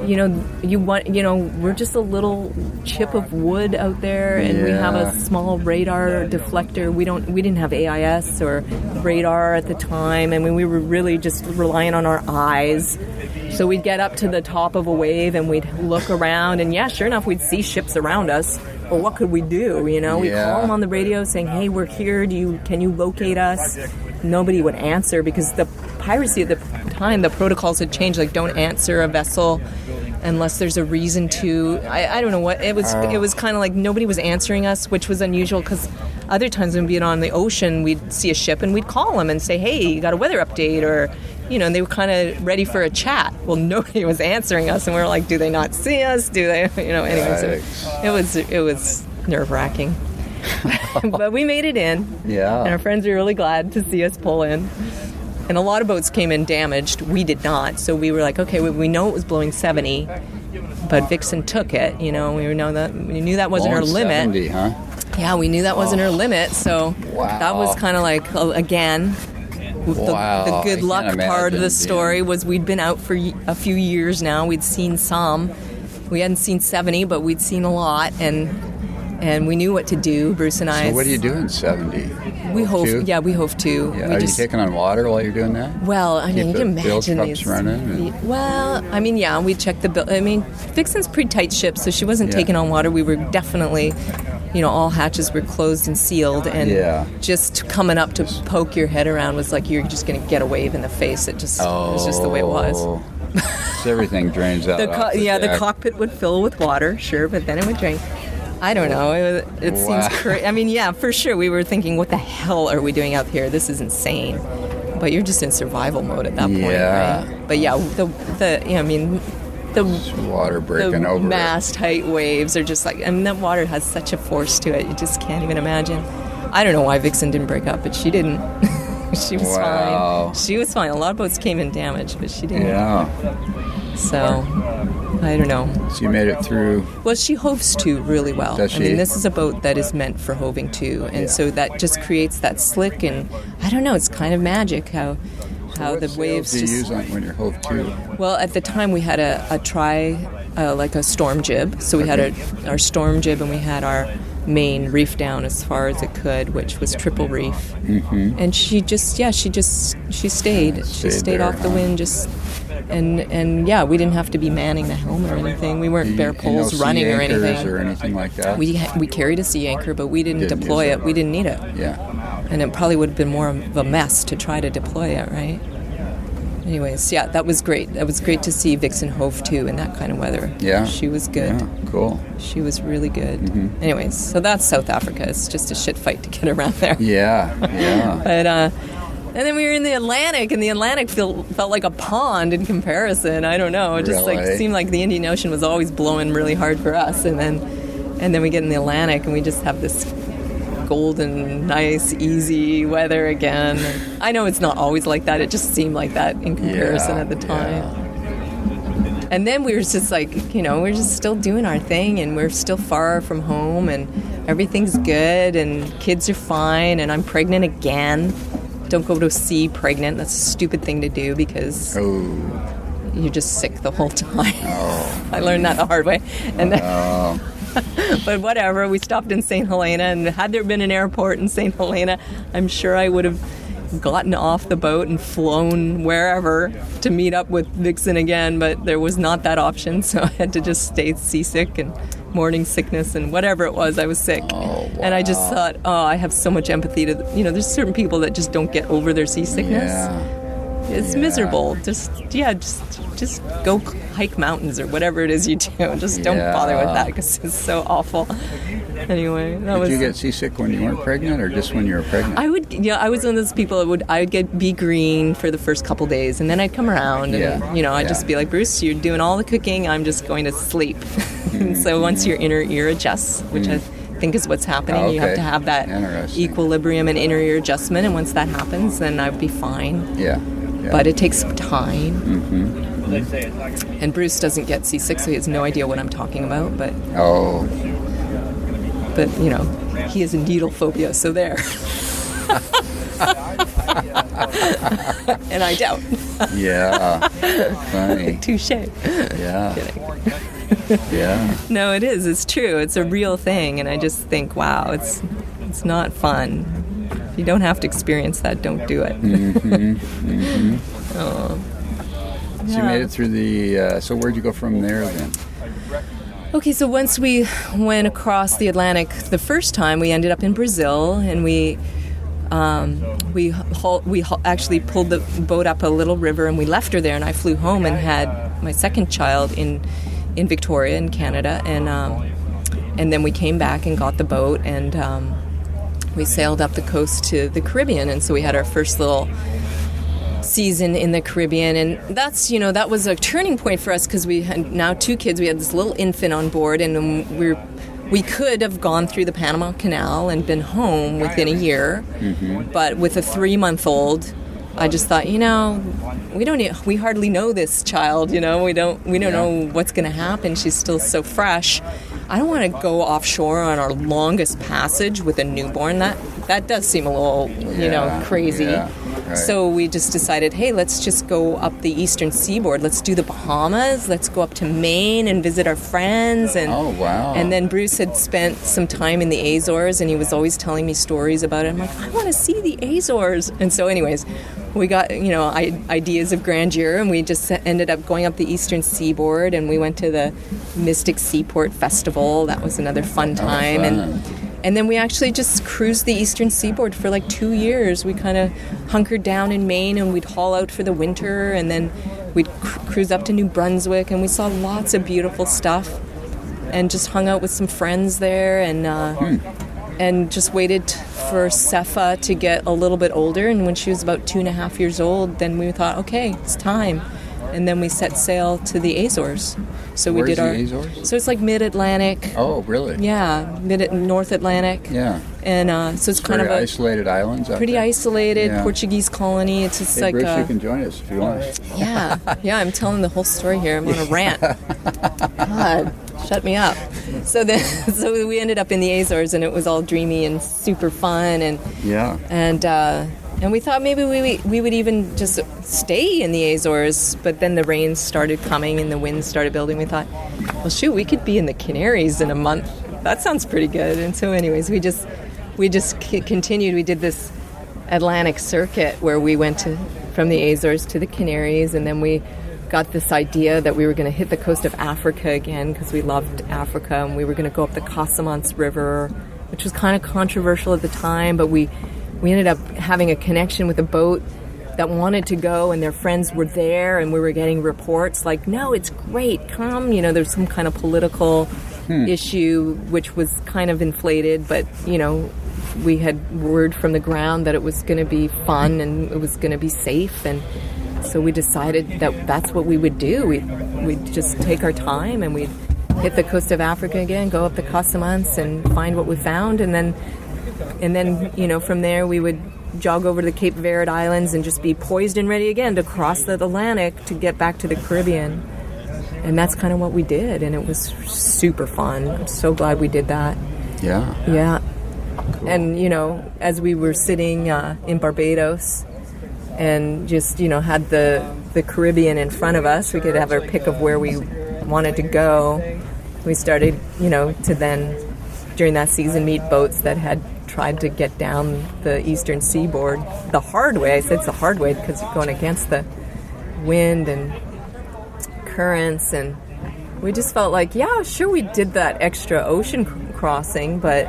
we're just a little chip of wood out there, and we have a small radar deflector. We didn't have AIS or radar at the time. I mean, we were really just relying on our eyes. So we'd get up to the top of a wave and we'd look around, and sure enough, we'd see ships around us. Well, what could we do? We'd call them on the radio saying, "Hey, we're here. Can you locate us?" Nobody would answer because the piracy at the time, the protocols had changed. Like, don't answer a vessel unless there's a reason to. I don't know what it was. It was kind of like nobody was answering us, which was unusual because other times when we'd be on the ocean, we'd see a ship and we'd call them and say, "Hey, you got a weather update?" Or and they were kind of ready for a chat. Well, nobody was answering us, and we were like, "Do they not see us? Do they?" Anyway, so it was nerve-wracking. But we made it in. Yeah. And our friends were really glad to see us pull in. And a lot of boats came in damaged. We did not. So we were like, okay, we know it was blowing 70, but Vixen took it. We knew that wasn't her limit. 70, huh? Yeah, we knew that wasn't her limit. So that was kind of like, again, the good luck part of the story was we'd been out for a few years now. We'd seen some. We hadn't seen 70, but we'd seen a lot, and we knew what to do, Bruce and I. So what do you do in 70? We hove to. Yeah. Are you taking on water while you're doing that? Well, I mean, you can imagine these. Running we checked the bill. I mean, Vixen's pretty tight ship, so she wasn't taking on water. We were definitely, all hatches were closed and sealed, and just coming up to poke your head around was like you're just going to get a wave in the face. It was just the way it was. So everything drains out. The cockpit would fill with water, sure, but then it would drain. I don't know. It seems crazy. I mean, for sure. We were thinking, what the hell are we doing out here? This is insane. But you're just in survival mode at that point, right? But the water breaking over. The mast height waves are just like, that water has such a force to it. You just can't even imagine. I don't know why Vixen didn't break up, but she didn't. She was fine. She was fine. A lot of boats came in damaged, but she didn't. Yeah. So, I don't know. So you made it through. Well, she hoves to really well. Does she? I mean, this is a boat that is meant for hoving to, and so that just creates that slick, and I don't know. It's kind of magic how the waves do you use when you're hove to? Well, at the time we had like a storm jib. So we had our storm jib, and we had our main reef down as far as it could, which was triple reef. Mm-hmm. And she stayed. She stayed off the wind, and we didn't have to be manning the helm or anything. We weren't bare poles running or anything like that. We carried a sea anchor, but we didn't deploy it. We didn't need it. Yeah. And it probably would have been more of a mess to try to deploy it, right? Anyways, that was great. That was great to see Vixen hove to in that kind of weather. Yeah. She was good. Yeah, cool. She was really good. Mm-hmm. Anyways, so that's South Africa. It's just a shit fight to get around there. Yeah. But, and then we were in the Atlantic, and the Atlantic felt like a pond in comparison. I don't know. It just seemed like the Indian Ocean was always blowing really hard for us. And then we get in the Atlantic, and we just have this golden, nice, easy weather again. I know it's not always like that. It just seemed like that in comparison at the time. Yeah. And then we were just like, we're just still doing our thing, and we're still far from home, and everything's good, and kids are fine, and I'm pregnant again. Don't go to sea pregnant. That's a stupid thing to do because you're just sick the whole time. I learned that the hard way. And but whatever, we stopped in St. Helena, and had there been an airport in St. Helena, I'm sure I would have gotten off the boat and flown wherever to meet up with Vixen again, but there was not that option, so I had to just stay seasick and morning sickness and whatever it was, I was sick. And I just thought, I have so much empathy to, there's certain people that just don't get over their seasickness. It's miserable. Just go hike mountains or whatever it is you do. Just don't bother with that because it's so awful. Anyway, Did you get seasick when you weren't pregnant, or just when you were pregnant? I was one of those people that I'd be green for the first couple days, and then I'd come around, and I'd just be like, Bruce, you're doing all the cooking. I'm just going to sleep. And so once your inner ear adjusts, which I think is what's happening, you have to have that equilibrium and inner ear adjustment, and once that happens, then I'd be fine. Yeah. But it takes some time. Mm-hmm. And Bruce doesn't get seasick, so he has no idea what I'm talking about. But he has a needle phobia, so there. And I don't. Yeah. Funny. Touche. Yeah. Kidding. Yeah. No, it is. It's true. It's a real thing, and I just think, wow, it's not fun. If you don't have to experience that, don't do it. Oh. So you made it through the. So where'd you go from there then? Okay, so once we went across the Atlantic the first time, we ended up in Brazil, and we actually pulled the boat up a little river, and we left her there, and I flew home and had my second child in Victoria in Canada, and then we came back and got the boat, and we sailed up the coast to the Caribbean, and so we had our first little season in the Caribbean, and that was a turning point for us because we had now 2 kids. We had this little infant on board, and we could have gone through the Panama Canal and been home within a year, but with a 3-month-old, I just thought, we hardly know this child, we don't know what's going to happen. She's still so fresh. I don't want to go offshore on our longest passage with a newborn. That does seem a little, crazy. Yeah, right. So we just decided, hey, let's just go up the eastern seaboard. Let's do the Bahamas. Let's go up to Maine and visit our friends. And, oh, wow. And then Bruce had spent some time in the Azores, and he was always telling me stories about it. I'm like, I want to see the Azores. And so anyways, we got, ideas of grandeur, and we just ended up going up the eastern seaboard, and we went to the Mystic Seaport Festival. That was another fun time. And then we actually just cruised the eastern seaboard for like 2 years. We kind of hunkered down in Maine, and we'd haul out for the winter, and then we'd cruise up to New Brunswick, and we saw lots of beautiful stuff, and just hung out with some friends there, and just waited for Seffa to get a little bit older. And when she was about 2.5 years old, then we thought, okay, it's time. And then we set sail to the Azores. So we did the Azores? So it's like mid-Atlantic. Oh, really? Yeah, North Atlantic. Yeah. And so it's kind of isolated islands out pretty there. isolated Portuguese colony. It's just hey, Bruce, you can join us if you want. Yeah, I'm telling the whole story here. I'm on a rant. God, shut me up. So we ended up in the Azores, and it was all dreamy and super fun, and we thought maybe we would even just stay in the Azores, but then the rains started coming and the winds started building. We thought, well, shoot, we could be in the Canaries in a month. That sounds pretty good. And so anyways, we just continued. We did this Atlantic circuit where we went from the Azores to the Canaries, and then we got this idea that we were going to hit the coast of Africa again because we loved Africa, and we were going to go up the Casamance River, which was kind of controversial at the time, but we ended up having a connection with a boat that wanted to go, and their friends were there, and we were getting reports like, no, it's great, come. There's some kind of political issue which was kind of inflated, but, we had word from the ground that it was going to be fun and it was going to be safe, and so we decided that that's what we would do. We'd just take our time, and we'd hit the coast of Africa again, go up the Casamance and find what we found, and then from there we would jog over to the Cape Verde Islands and just be poised and ready again to cross the Atlantic to get back to the Caribbean. And that's kind of what we did, and it was super fun. I'm so glad we did that. Yeah. Yeah. Cool. And, as we were sitting in Barbados and just, had the Caribbean in front of us, we could have our pick of where we wanted to go. We started, to then, during that season, meet boats that had tried to get down the eastern seaboard the hard way. I said it's the hard way because you're going against the wind and currents, and we just felt like, yeah, sure, we did that extra ocean crossing, but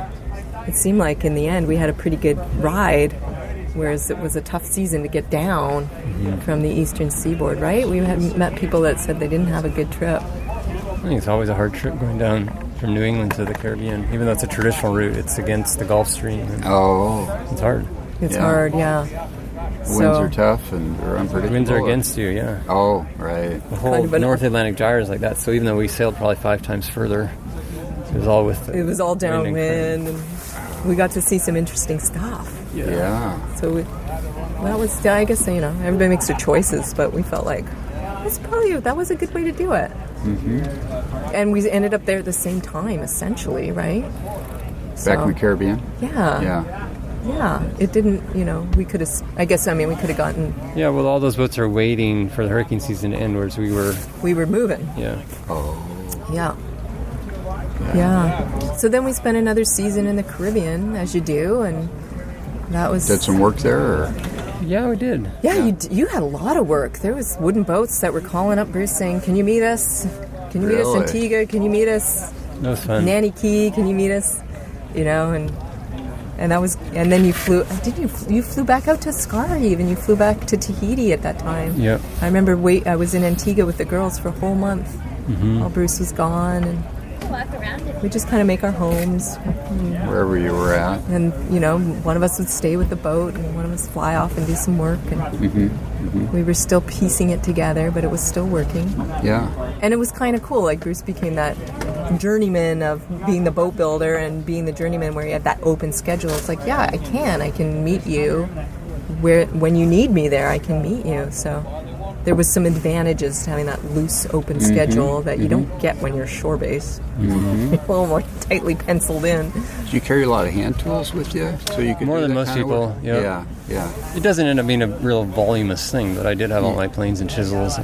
it seemed like in the end we had a pretty good ride, whereas it was a tough season to get down from the eastern seaboard, right? We had met people that said they didn't have a good trip. I think it's always a hard trip going down from New England to the Caribbean. Even though it's a traditional route, it's against the Gulf Stream. It's hard. It's hard, yeah. Winds are tough and are unpredictable. Winds are against you, yeah. Oh, right. The whole North Atlantic gyre is like that. So even though we sailed probably 5 times further, it was all with it was all downwind, and we got to see some interesting stuff. Yeah. So that was, I guess, everybody makes their choices, but we felt like that was a good way to do it. Mm-hmm. And we ended up there at the same time, essentially, right? Back in the Caribbean? Yeah. Yeah. it didn't, we could have, we could have gotten... Yeah, well, all those boats are waiting for the hurricane season to end, whereas we were moving. Yeah. Oh. Yeah. So then we spent another season in the Caribbean, as you do, and that was... Did some work there, or...? Yeah, we did. Yeah, you had a lot of work. There was wooden boats that were calling up Bruce saying, "Can you meet us? Can you meet us, Antigua? Can you meet us? That was fun. Nanny Key, can you meet us?" And that was, and then you flew. You flew back out to Scar even. You flew back to Tahiti at that time. Yep. I remember. I was in Antigua with the girls for a whole month while Bruce was gone, and we just kind of make our homes wherever you were at. And one of us would stay with the boat, and one of us fly off and do some work. And we were still piecing it together, but it was still working. Yeah. And it was kind of cool. Like Bruce became that journeyman of being the boat builder and being the journeyman where he had that open schedule. It's like, yeah, I can meet you when you need me there. I can meet you. So there was some advantages to having that loose, open schedule that you don't get when you're shore-based. A little more tightly penciled in. Did you carry a lot of hand tools with you? So you could more than most people. Yeah. It doesn't end up being a real voluminous thing, but I did have all my planes and chisels.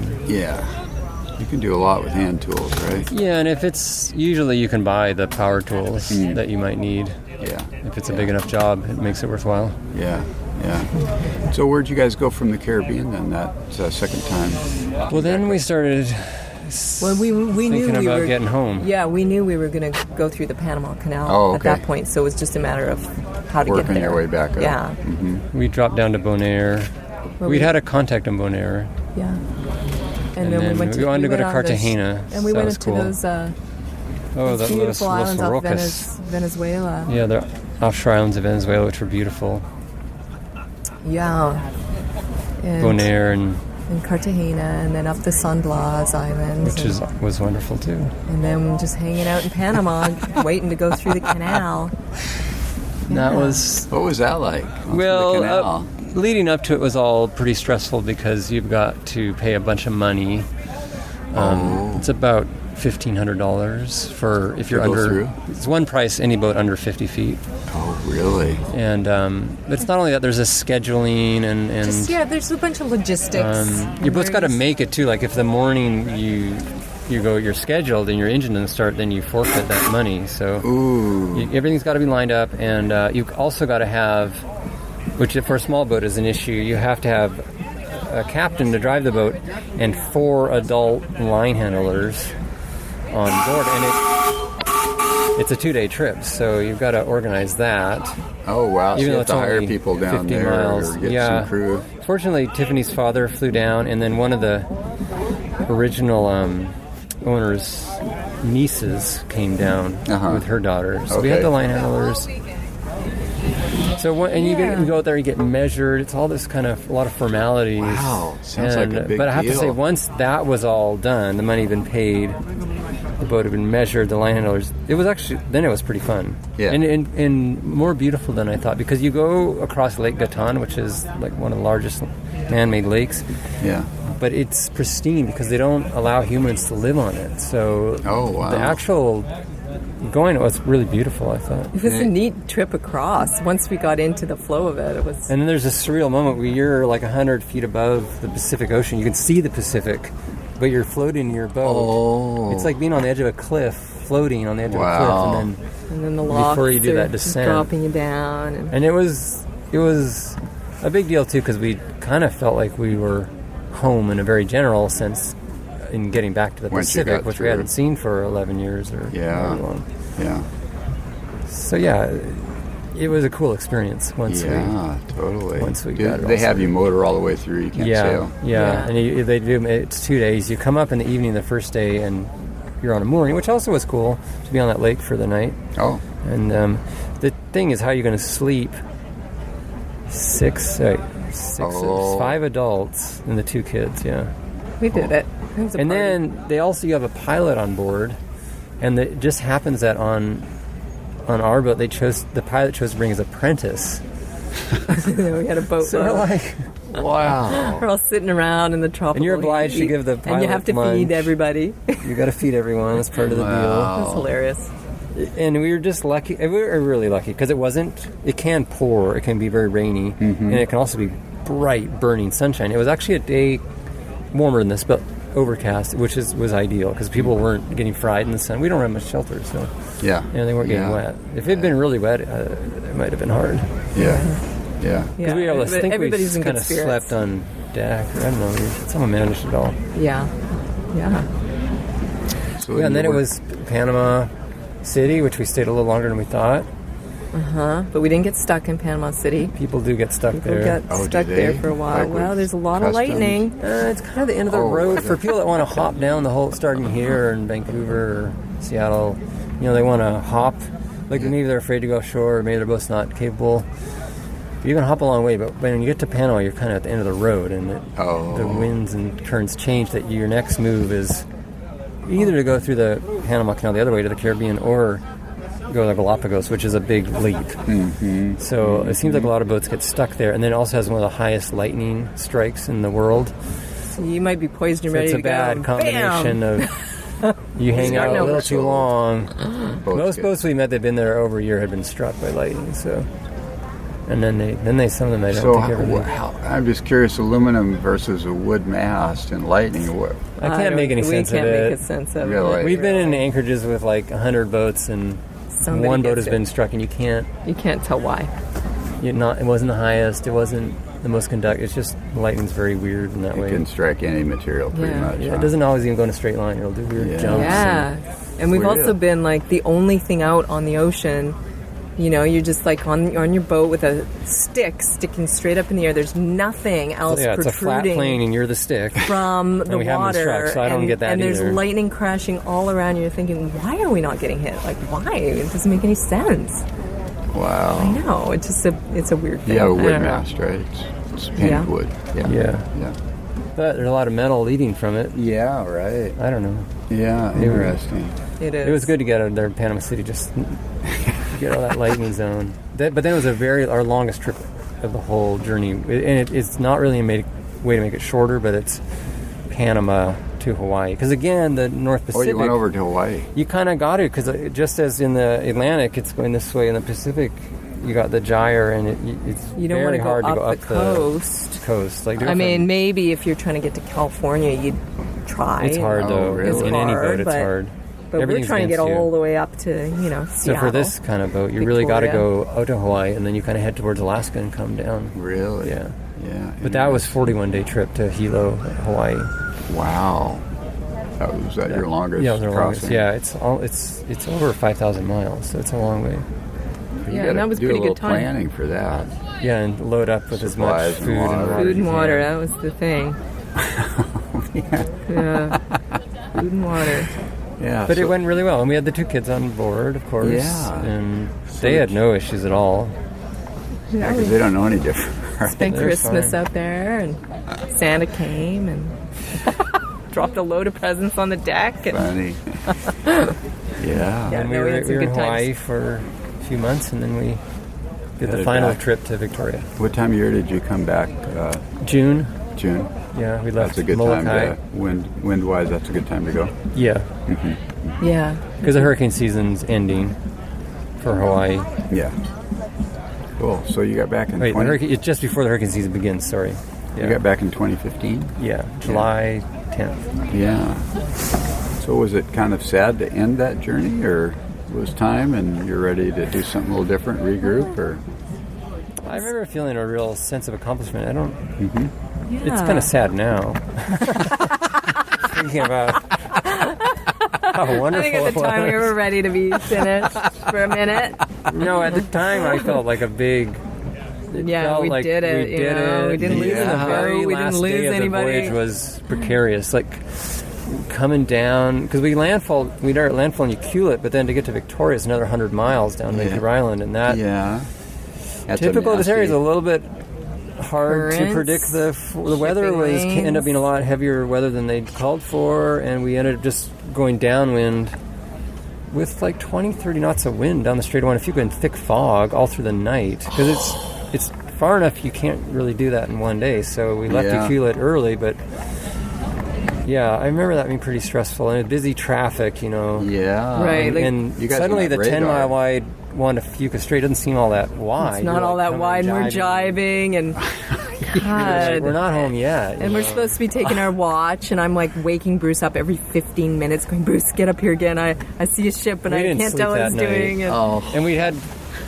You can do a lot with hand tools, right? Yeah, and if it's... Usually you can buy the power tools that you might need. Yeah. If it's a big enough job, it makes it worthwhile. Yeah. So where'd you guys go from the Caribbean then that second time? Well, then we started we knew we about were getting home. Yeah, we knew we were going to go through the Panama Canal at that point, so it was just a matter of how to get there. Working your way back up. Yeah. We dropped down to Bonaire. We'd had a contact in Bonaire. Yeah. And then we wanted to go to Cartagena. And we went into those beautiful islands off Venezuela. Yeah, the offshore islands of Venezuela, which were beautiful. Yeah. And Bonaire and Cartagena, and then up the San Blas Islands. Which was wonderful, too. And then just hanging out in Panama, waiting to go through the canal. That was... What was that like? Well, leading up to it was all pretty stressful because you've got to pay a bunch of money. It's about $1,500 for if you're under... Through? It's one price, any boat under 50 feet. Oh, really? And it's not only that, there's a scheduling and there's a bunch of logistics. Your boat's got to make it, too. Like, if the morning you're scheduled and your engine doesn't start, then you forfeit that money. So everything's got to be lined up, and you also got to have, which for a small boat is an issue, you have to have a captain to drive the boat and 4 adult line handlers on board, and it's a 2-day trip, so you've got to organize that. Oh, wow. Even so you though have to hire people down there miles. or get some crew. Fortunately, Tiffany's father flew down, and then one of the original owner's nieces came down with her daughter. So we had the line handlers. So you go out there, you get measured. It's all this kind of, a lot of formalities. Wow, sounds like a big deal. But I have to say, once that was all done, the money had been paid, the boat had been measured, the line handlers, it was pretty fun. Yeah. And more beautiful than I thought, because you go across Lake Gatun, which is like one of the largest man-made lakes. Yeah. But it's pristine because they don't allow humans to live on it. So the actual going was really beautiful, I thought. It was a neat trip across. Once we got into the flow of it, it was... And then there's a surreal moment where you're like 100 feet above the Pacific Ocean. You can see the Pacific, but you're floating in your boat. Oh. It's like being on the edge of a cliff, floating on the edge of a cliff, and then the locks before you do that descent, dropping you down. And it was a big deal, too, because we kind of felt like we were home in a very general sense in getting back to the Pacific, which we hadn't seen for 11 years or however long. Yeah. So, it was a cool experience once totally. Once we got it. They have you motor all the way through. You can't sail. Yeah. And they do. It's 2 days. You come up in the evening the first day, and you're on a mooring, which also was cool to be on that lake for the night. Oh. And the thing is, how you're going to sleep. 5 adults and the 2 kids. Yeah. We did it. And then you have a pilot on board, and it just happens that on our boat the pilot chose to bring his apprentice. We had a boat. So we're like, wow. We're all sitting around in the tropical and you're obliged to give the pilot and you have to lunch. Feed everybody. You got to feed everyone. That's part of the deal. That's hilarious. And we were just lucky. We were really lucky because it can pour, it can be very rainy, and it can also be bright, burning sunshine. It was actually a day warmer than this, but overcast, which was ideal because people weren't getting fried in the sun. We don't have much shelter, so they weren't getting wet. If it had been really wet, it might have been hard. Because we were able to think we kind of slept on deck. I don't know. Someone managed it all. So and then it was Panama City, which we stayed a little longer than we thought. But we didn't get stuck in Panama City. People do get stuck there. People got stuck there for a while. Well, there's a lot of lightning. It's kind of the end of the road for people that want to hop down the whole, starting here in Vancouver or Seattle. They want to hop. Like maybe they're afraid to go ashore, or maybe they're both not capable. You can hop a long way, but when you get to Panama, you're kind of at the end of the road, and the winds and currents change. That your next move is either to go through the Panama Canal the other way to the Caribbean, or go to the Galapagos, which is a big leap. So it seems like a lot of boats get stuck there, and then it also has one of the highest lightning strikes in the world. So you might be poised and ready to go. It's a bad combination of you hang out a little too long. Most boats we met that've been there over a year had been struck by lightning. So, and then some of them I don't think ever. I'm just curious, aluminum versus a wood mast and lightning. I can't make any sense of it. We can't make a sense of it. We've been in anchorages with like 100 boats and. One boat has been struck, and you can't tell why. It wasn't the highest. It wasn't the most conductive. It's just lightning's very weird in that way. It can strike any material pretty much. Yeah, it doesn't always even go in a straight line. It'll do weird jumps. Yeah, and we've also been like the only thing out on the ocean. You're just like on your boat with a stick sticking straight up in the air. There's nothing else protruding. It's a flat plane and you're the stick. From the we water. Haven't been struck, so I don't get that and either. There's lightning crashing all around you. You're thinking, why are we not getting hit? Like, why? It doesn't make any sense. Wow. I know. It's a weird thing. Yeah, a wood mast, right? It's painted wood. Yeah. But there's a lot of metal leading from it. Yeah, right. I don't know. Yeah, interesting. It is. It was good to get out of there in Panama City, just get out of that lightning zone. But then it was our longest trip of the whole journey. And it's not really a way to make it shorter, but it's Panama to Hawaii. Because again, the North Pacific... you went over to Hawaii. You kind of got it, because just as in the Atlantic, it's going this way. In the Pacific, you got the gyre, and it's very hard to go up the coast. Like, maybe if you're trying to get to California, you'd try. It's hard, though. Really? In any boat, it's hard. But we're trying to get all the way up to, Seattle. So for this kind of boat, you really got to go out to Hawaii, and then you kind of head towards Alaska and come down. Really? Yeah. Yeah. But that was 41-day trip to Hilo, Hawaii. Wow. Was that your longest? Yeah, it was our longest. crossing? Yeah, it's over 5,000 miles, so it's a long way. Yeah, and that was pretty good time. Planning for that. Yeah, and load up with as much food and water. Food and water, that was the thing. Yeah. Food and water. Yeah, but it went really well, and we had the 2 kids on board, of course. Yeah, and they had no issues at all. Yeah, because they don't know any different. Right? Spent Christmas out there, and Santa came and dropped a load of presents on the deck. And funny. Yeah. And we were in Hawaii for a few months, and then we did the final trip to Victoria. What time of year did you come back? June. Yeah, we left. That's a good Molokai. time to wind-wise. That's a good time to go. Yeah. Mm-hmm. Yeah. Because the hurricane season's ending for Hawaii. Yeah. Cool. So you got back in. It's just before the hurricane season begins. Sorry. Yeah. You got back in 2015. Yeah, July 10th. Yeah. So was it kind of sad to end that journey, or was time and you're ready to do something a little different, regroup, or? I remember feeling a real sense of accomplishment. I don't. Mm-hmm. Yeah. It's kind of sad now. Thinking about how wonderful I think at the time we were ready to be finished for a minute. No, at the time I felt like a big. Yeah, we did it. We did it. We didn't lose the very last day of anybody. The voyage was precarious. Like coming down, because we'd landfall in Ukiulit, but then to get to Victoria is another 100 miles down Vancouver Island, and that. Yeah. That's typical of this area is a little bit hard to predict. The weather ended up being a lot heavier weather than they'd called for, and we ended up just going downwind with like 20-30 knots of wind down the straight away. If you go in thick fog all through the night, because it's far enough you can't really do that in one day. So we left Ukiulit early, but Yeah, I remember that being pretty stressful and busy traffic, Yeah. Right. And suddenly the 10-mile wide one to Fuca Strait doesn't seem all that wide. It's not all that wide, and we're jibing, and God. We're not home yet. And we're supposed to be taking our watch, and I'm like waking Bruce up every 15 minutes, going, Bruce, get up here again. I see a ship, and I can't tell what it's doing. And we had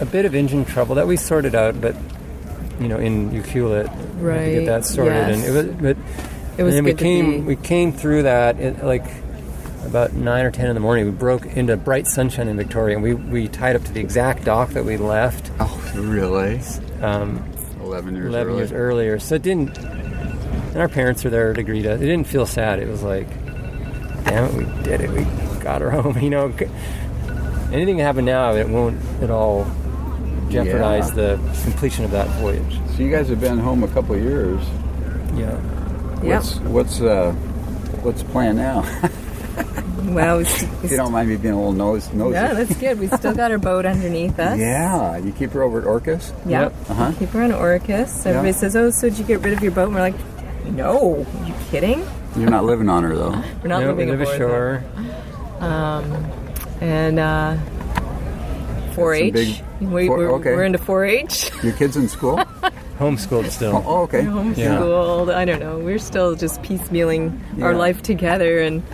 a bit of engine trouble that we sorted out, but in Ucluelet, right, to get that sorted, yes. and it was and good we came through that at about 9 or 10 in the morning. We broke into bright sunshine in Victoria, and we tied up to the exact dock that we left. Oh, really? 11 years earlier. So it didn't. And our parents were there to greet us. It didn't feel sad. It was like, damn it, we did it. We got her home. Anything that happened now, it won't at all jeopardize the completion of that voyage. So you guys have been home a couple of years. Yeah. What's the plan now? Well, if you don't mind me being a little nosy. Yeah, that's good. We still got our boat underneath us. Yeah, you keep her over at Orcas? Yeah, keep her on Orcas. Everybody says, "Oh, so did you get rid of your boat?" And we're like, "No, are you kidding?" You're not living on her though. We're not living aboard ashore. And 4-H. We're into 4-H. Your kids in school? Homeschooled still. Oh, okay. Homeschooled. Yeah. I don't know. We're still just piecemealing our life together and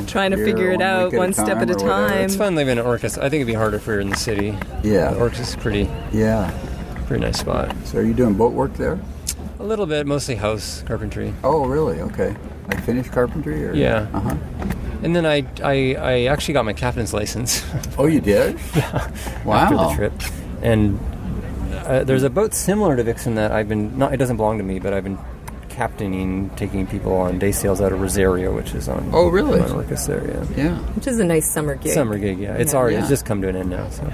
trying to figure it out one step at a time. It's fun living at Orcas. I think it'd be harder for her in the city. Yeah. Orcas is pretty nice spot. So are you doing boat work there? A little bit, mostly house carpentry. Oh, really? Okay. Like finished carpentry? Or? Yeah. And then I actually got my captain's license. Oh, you did? Yeah. Wow. After the trip. And there's a boat similar to Vixen that it doesn't belong to me, but I've been captaining, taking people on day sails out of Rosario, which is on Orcas there, yeah. Which is a nice summer gig. Yeah. It's it's just come to an end now, so.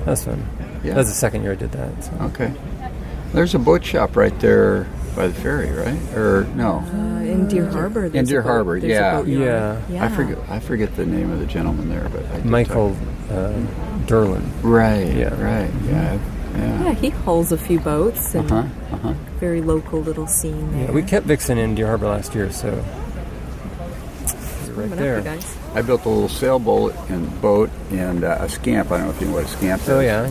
That's fun. Yeah. That's the second year I did that. So. Okay. There's a boat shop right there by the ferry, right? Or no? In Deer Harbor. In Deer Harbor, yeah. I forget the name of the gentleman there, but Michael Derlin. Right. Yeah. Right. Yeah. Yeah, he hauls a few boats and very local little scene there. Yeah, we kept Vixen in Deer Harbor last year, so right there. I built a little sailboat and boat and a scamp. I don't know if you know what a scamp is. Oh yeah.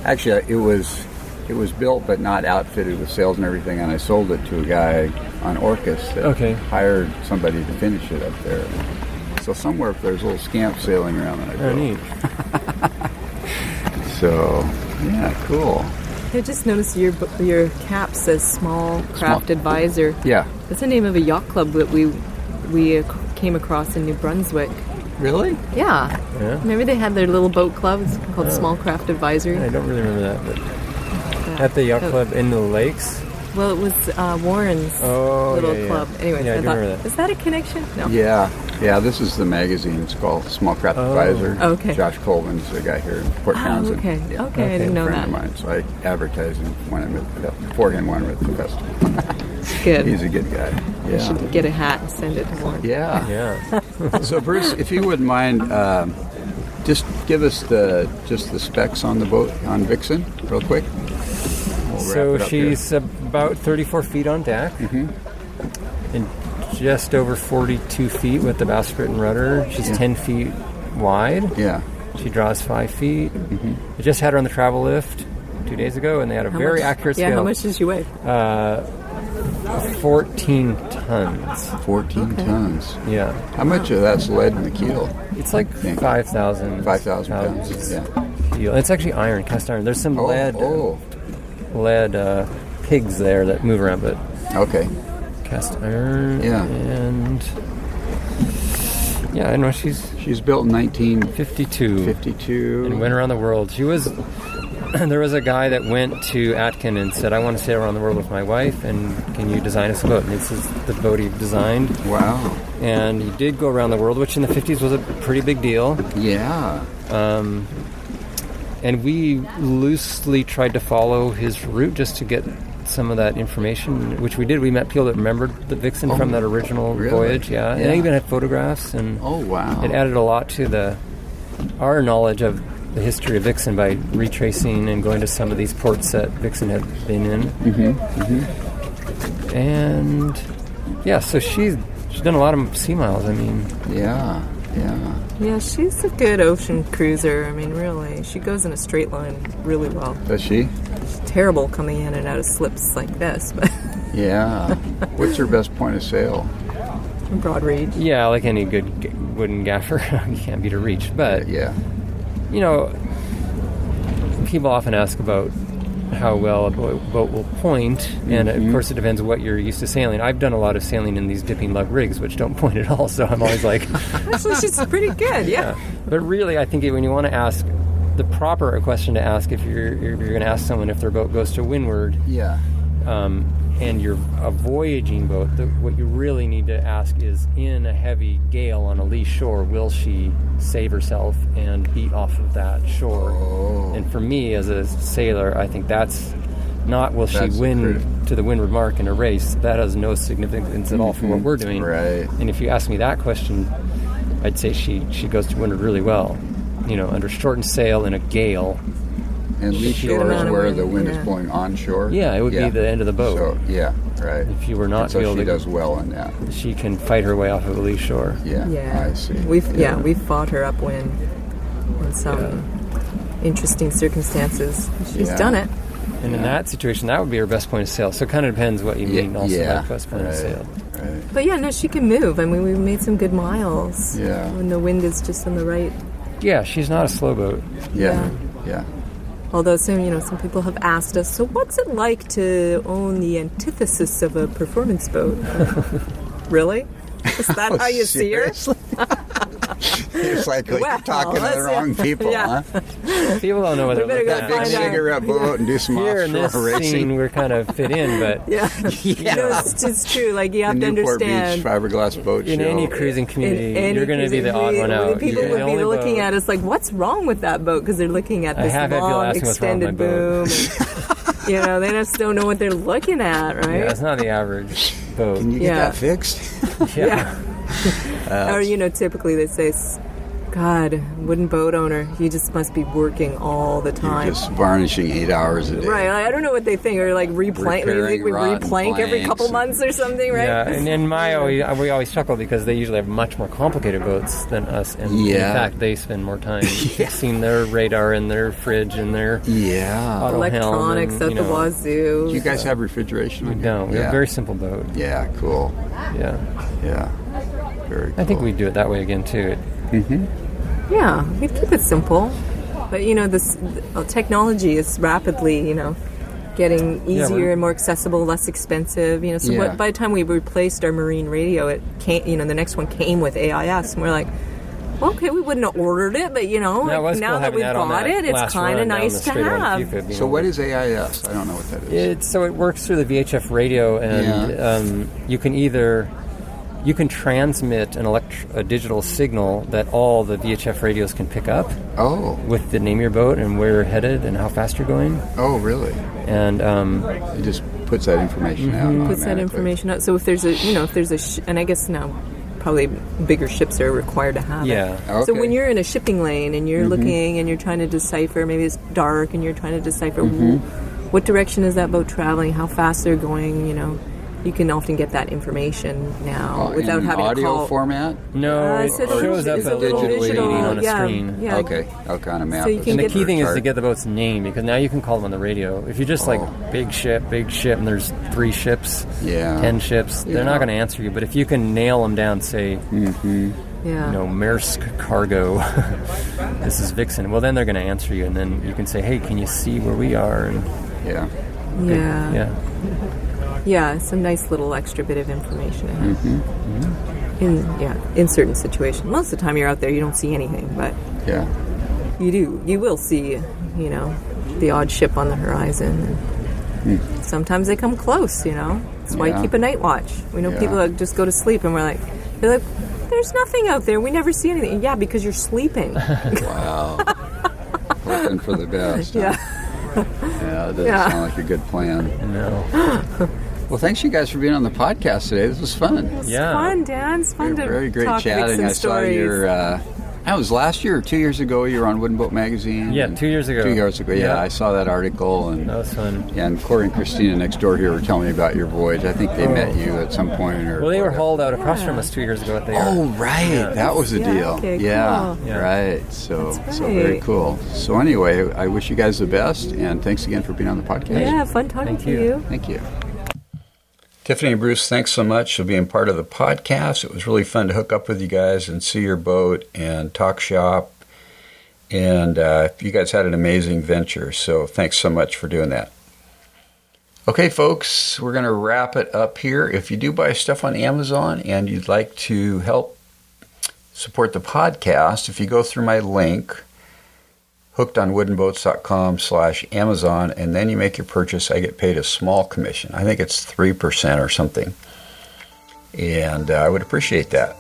Actually, it was built but not outfitted with sails and everything, and I sold it to a guy on Orcas that hired somebody to finish it up there. So somewhere there's a little scamp sailing around that I built. Oh, neat. So, yeah, cool. I just noticed your cap says Small Craft Advisor. Yeah. That's the name of a yacht club that we came across in New Brunswick. Really? Yeah. Remember they had their little boat club? It's called Small Craft Advisory. I don't really remember that, but at the yacht club in the lakes? Well, it was Warren's little club. Anyway, I remember that. Is that a connection? No. Yeah, this is the magazine. It's called Small Craft Advisor. Okay. Josh Colvin's the guy here in Port Townsend. Okay, I didn't know that. A friend of mine, so I advertised him for him when we were at the festival. Good. He's a good guy. Yeah. You should get a hat and send it to Warren. Yeah. So, Bruce, if you wouldn't mind, just give us the specs on the boat, on Vixen, real quick. So she's about 34 feet on deck and just over 42 feet with the bowsprit and rudder. She's 10 feet wide. Yeah. She draws 5 feet. I just had her on the travel lift 2 days ago, and they had a very accurate scale. Yeah, how much does she weigh? 14 tons. 14 tons. Yeah. How much of that's lead in the keel? It's like 5,000. 5,000 pounds. Yeah. It's actually cast iron. There's some lead pigs there that move around, but cast iron. Yeah. And I know she's built in 1952. 52 and went around the world. There was a guy that went to Atkin and said, I want to sail around the world with my wife, and can you design us a boat? And this is the boat he designed. Wow. And he did go around the world, which in the 50s was a pretty big deal. Yeah. And we loosely tried to follow his route just to get some of that information, which we did. We met people that remembered the Vixen from that original voyage. Yeah. And I even had photographs. And it added a lot to our knowledge of the history of Vixen by retracing and going to some of these ports that Vixen had been in. And so she's She's done a lot of sea miles, I mean. Yeah. Yeah, she's a good ocean cruiser. I mean, really. She goes in a straight line really well. Does she? She's terrible coming in and out of slips like this, but... Yeah. What's her best point of sail? Broad reach. Yeah, like any good wooden gaffer, you can't beat a reach. But, Yeah. you know, people often ask about how well a boat will point, and of course it depends what you're used to sailing. I've done a lot of sailing in these dipping lug rigs, which don't point at all, so I'm always like... Actually, she's pretty good, yeah. But really, I think when you want to ask, the proper question to ask if you're going to ask someone if their boat goes to windward, Yeah. and you're a voyaging boat, what you really need to ask is, in a heavy gale on a lee shore, will she save herself and beat off of that shore? Oh. And for me, as a sailor, I think that's not will she win to the windward mark in a race. That has no significance at all for what we're doing. Right. And if you ask me that question, I'd say she goes to windward really well. You know, under shortened sail in a gale. And lee shore is where the wind is blowing onshore? Yeah, it would be the end of the boat. So, yeah, right. If you were not so to be able she to... does well in that. She can fight her way off of the lee shore. Yeah, I see. We've fought her upwind in some interesting circumstances. She's done it. And in that situation, that would be her best point of sail. So it kind of depends what you mean also by best point of sail. Right. But yeah, no, she can move. I mean, we've made some good miles. Yeah. When the wind is just on the right. Yeah, she's not a slow boat. Yeah. Although some people have asked us, so what's it like to own the antithesis of a performance boat? Really? Is that how you see her? It's like you're talking to the wrong people, huh? People don't know what they're looking That big cigarette boat and do some Here in this offshore racing. scene, we're kind of fit in, but No, it's true. Like, you have the to Newport understand. Beach fiberglass boat in show. any cruising community, you're going to be the odd one out. People You're would the be only looking boat. at us like, what's wrong with that boat? Because they're looking at this have had people long, asking what's wrong with extended my boat. boom. And, they just don't know what they're looking at, right? Yeah, it's not the average boat. Can you get that fixed? Yeah. Or, typically they say, God, wooden boat owner, you just must be working all the time. You're just varnishing 8 hours a day. Right, I don't know what they think. Or like replank, you think we replank every couple months or something, right? Yeah, and in we always chuckle because they usually have much more complicated boats than us. And in fact, they spend more time fixing their radar and their fridge and their auto electronics helm and, at the wazoo. Do you guys have refrigeration? We don't. We have a very simple boat. Yeah, cool. Yeah. Very cool. I think we do it that way again, too. Yeah, we keep it simple. But, this technology is rapidly, getting easier and more accessible, less expensive. By the time we replaced our marine radio, it came, the next one came with AIS. And we're like, well, okay, we wouldn't have ordered it, but, now that we've got it, it's kind of nice to have. So what is AIS? I don't know what that is. So it works through the VHF radio, and you can transmit a digital signal that all the VHF radios can pick up. Oh. With the name of your boat and where you're headed and how fast you're going. Oh, really? And it just puts that information out. Puts that information out. So if there's and I guess now probably bigger ships are required to have it. Okay. So when you're in a shipping lane and you're looking and you're trying to decipher, maybe it's dark and you're trying to decipher what direction is that boat traveling, how fast they're going, you can often get that information now without having to call. Audio format? No, it shows up a little reading on a screen. Yeah. Okay, on a map. So you can and the key thing is to get the boat's name, because now you can call them on the radio. If you're just big ship, and there's 3 ships, 10 ships, they're not going to answer you. But if you can nail them down, say, Maersk Cargo, this is Vixen, well, then they're going to answer you, and then you can say, hey, can you see where we are? And Yeah, it's a nice little extra bit of information to have. In certain situations. Most of the time you're out there, you don't see anything, but you will see, the odd ship on the horizon. And sometimes they come close, That's why you keep a night watch. We know people that just go to sleep and they're like, there's nothing out there. We never see anything. Yeah, because you're sleeping. Wow. Hoping for the best. Yeah. Yeah, that doesn't sound like a good plan. No. Well, thanks you guys for being on the podcast today. This was fun. It was fun, Dan. It's fun to very great talk chatting. Vixen I saw stories. That was last year or 2 years ago. You were on Wooden Boat Magazine. Yeah, 2 years ago. 2 years ago, yeah. I saw that article. And that was fun. Yeah, and Corey and Christina next door here were telling me about your voyage. I think they met you at some point. Well, they were hauled out across from us 2 years ago at the yard. Oh, right. Yeah. That was the deal. Okay, yeah, cool. Right. So very cool. So anyway, I wish you guys the best, and thanks again for being on the podcast. Yeah, fun talking to you. Thank you. Tiffany and Bruce, thanks so much for being part of the podcast. It was really fun to hook up with you guys and see your boat and talk shop. And you guys had an amazing venture, so thanks so much for doing that. Okay, folks, we're going to wrap it up here. If you do buy stuff on Amazon and you'd like to help support the podcast, if you go through my link, hookedonwoodenboats.com/Amazon, and then you make your purchase, I get paid a small commission. I think it's 3% or something. And I would appreciate that.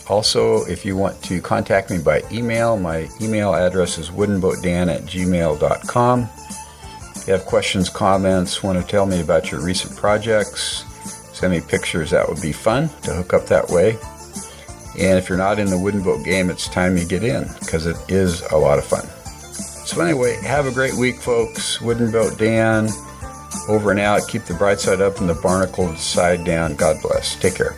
Also, if you want to contact me by email, my email address is woodenboatdan@gmail.com. If you have questions, comments, want to tell me about your recent projects, send me pictures. That would be fun to hook up that way. And if you're not in the wooden boat game, it's time you get in, because it is a lot of fun. So anyway, have a great week, folks. Wooden Boat Dan, over and out. Keep the bright side up and the barnacle side down. God bless. Take care.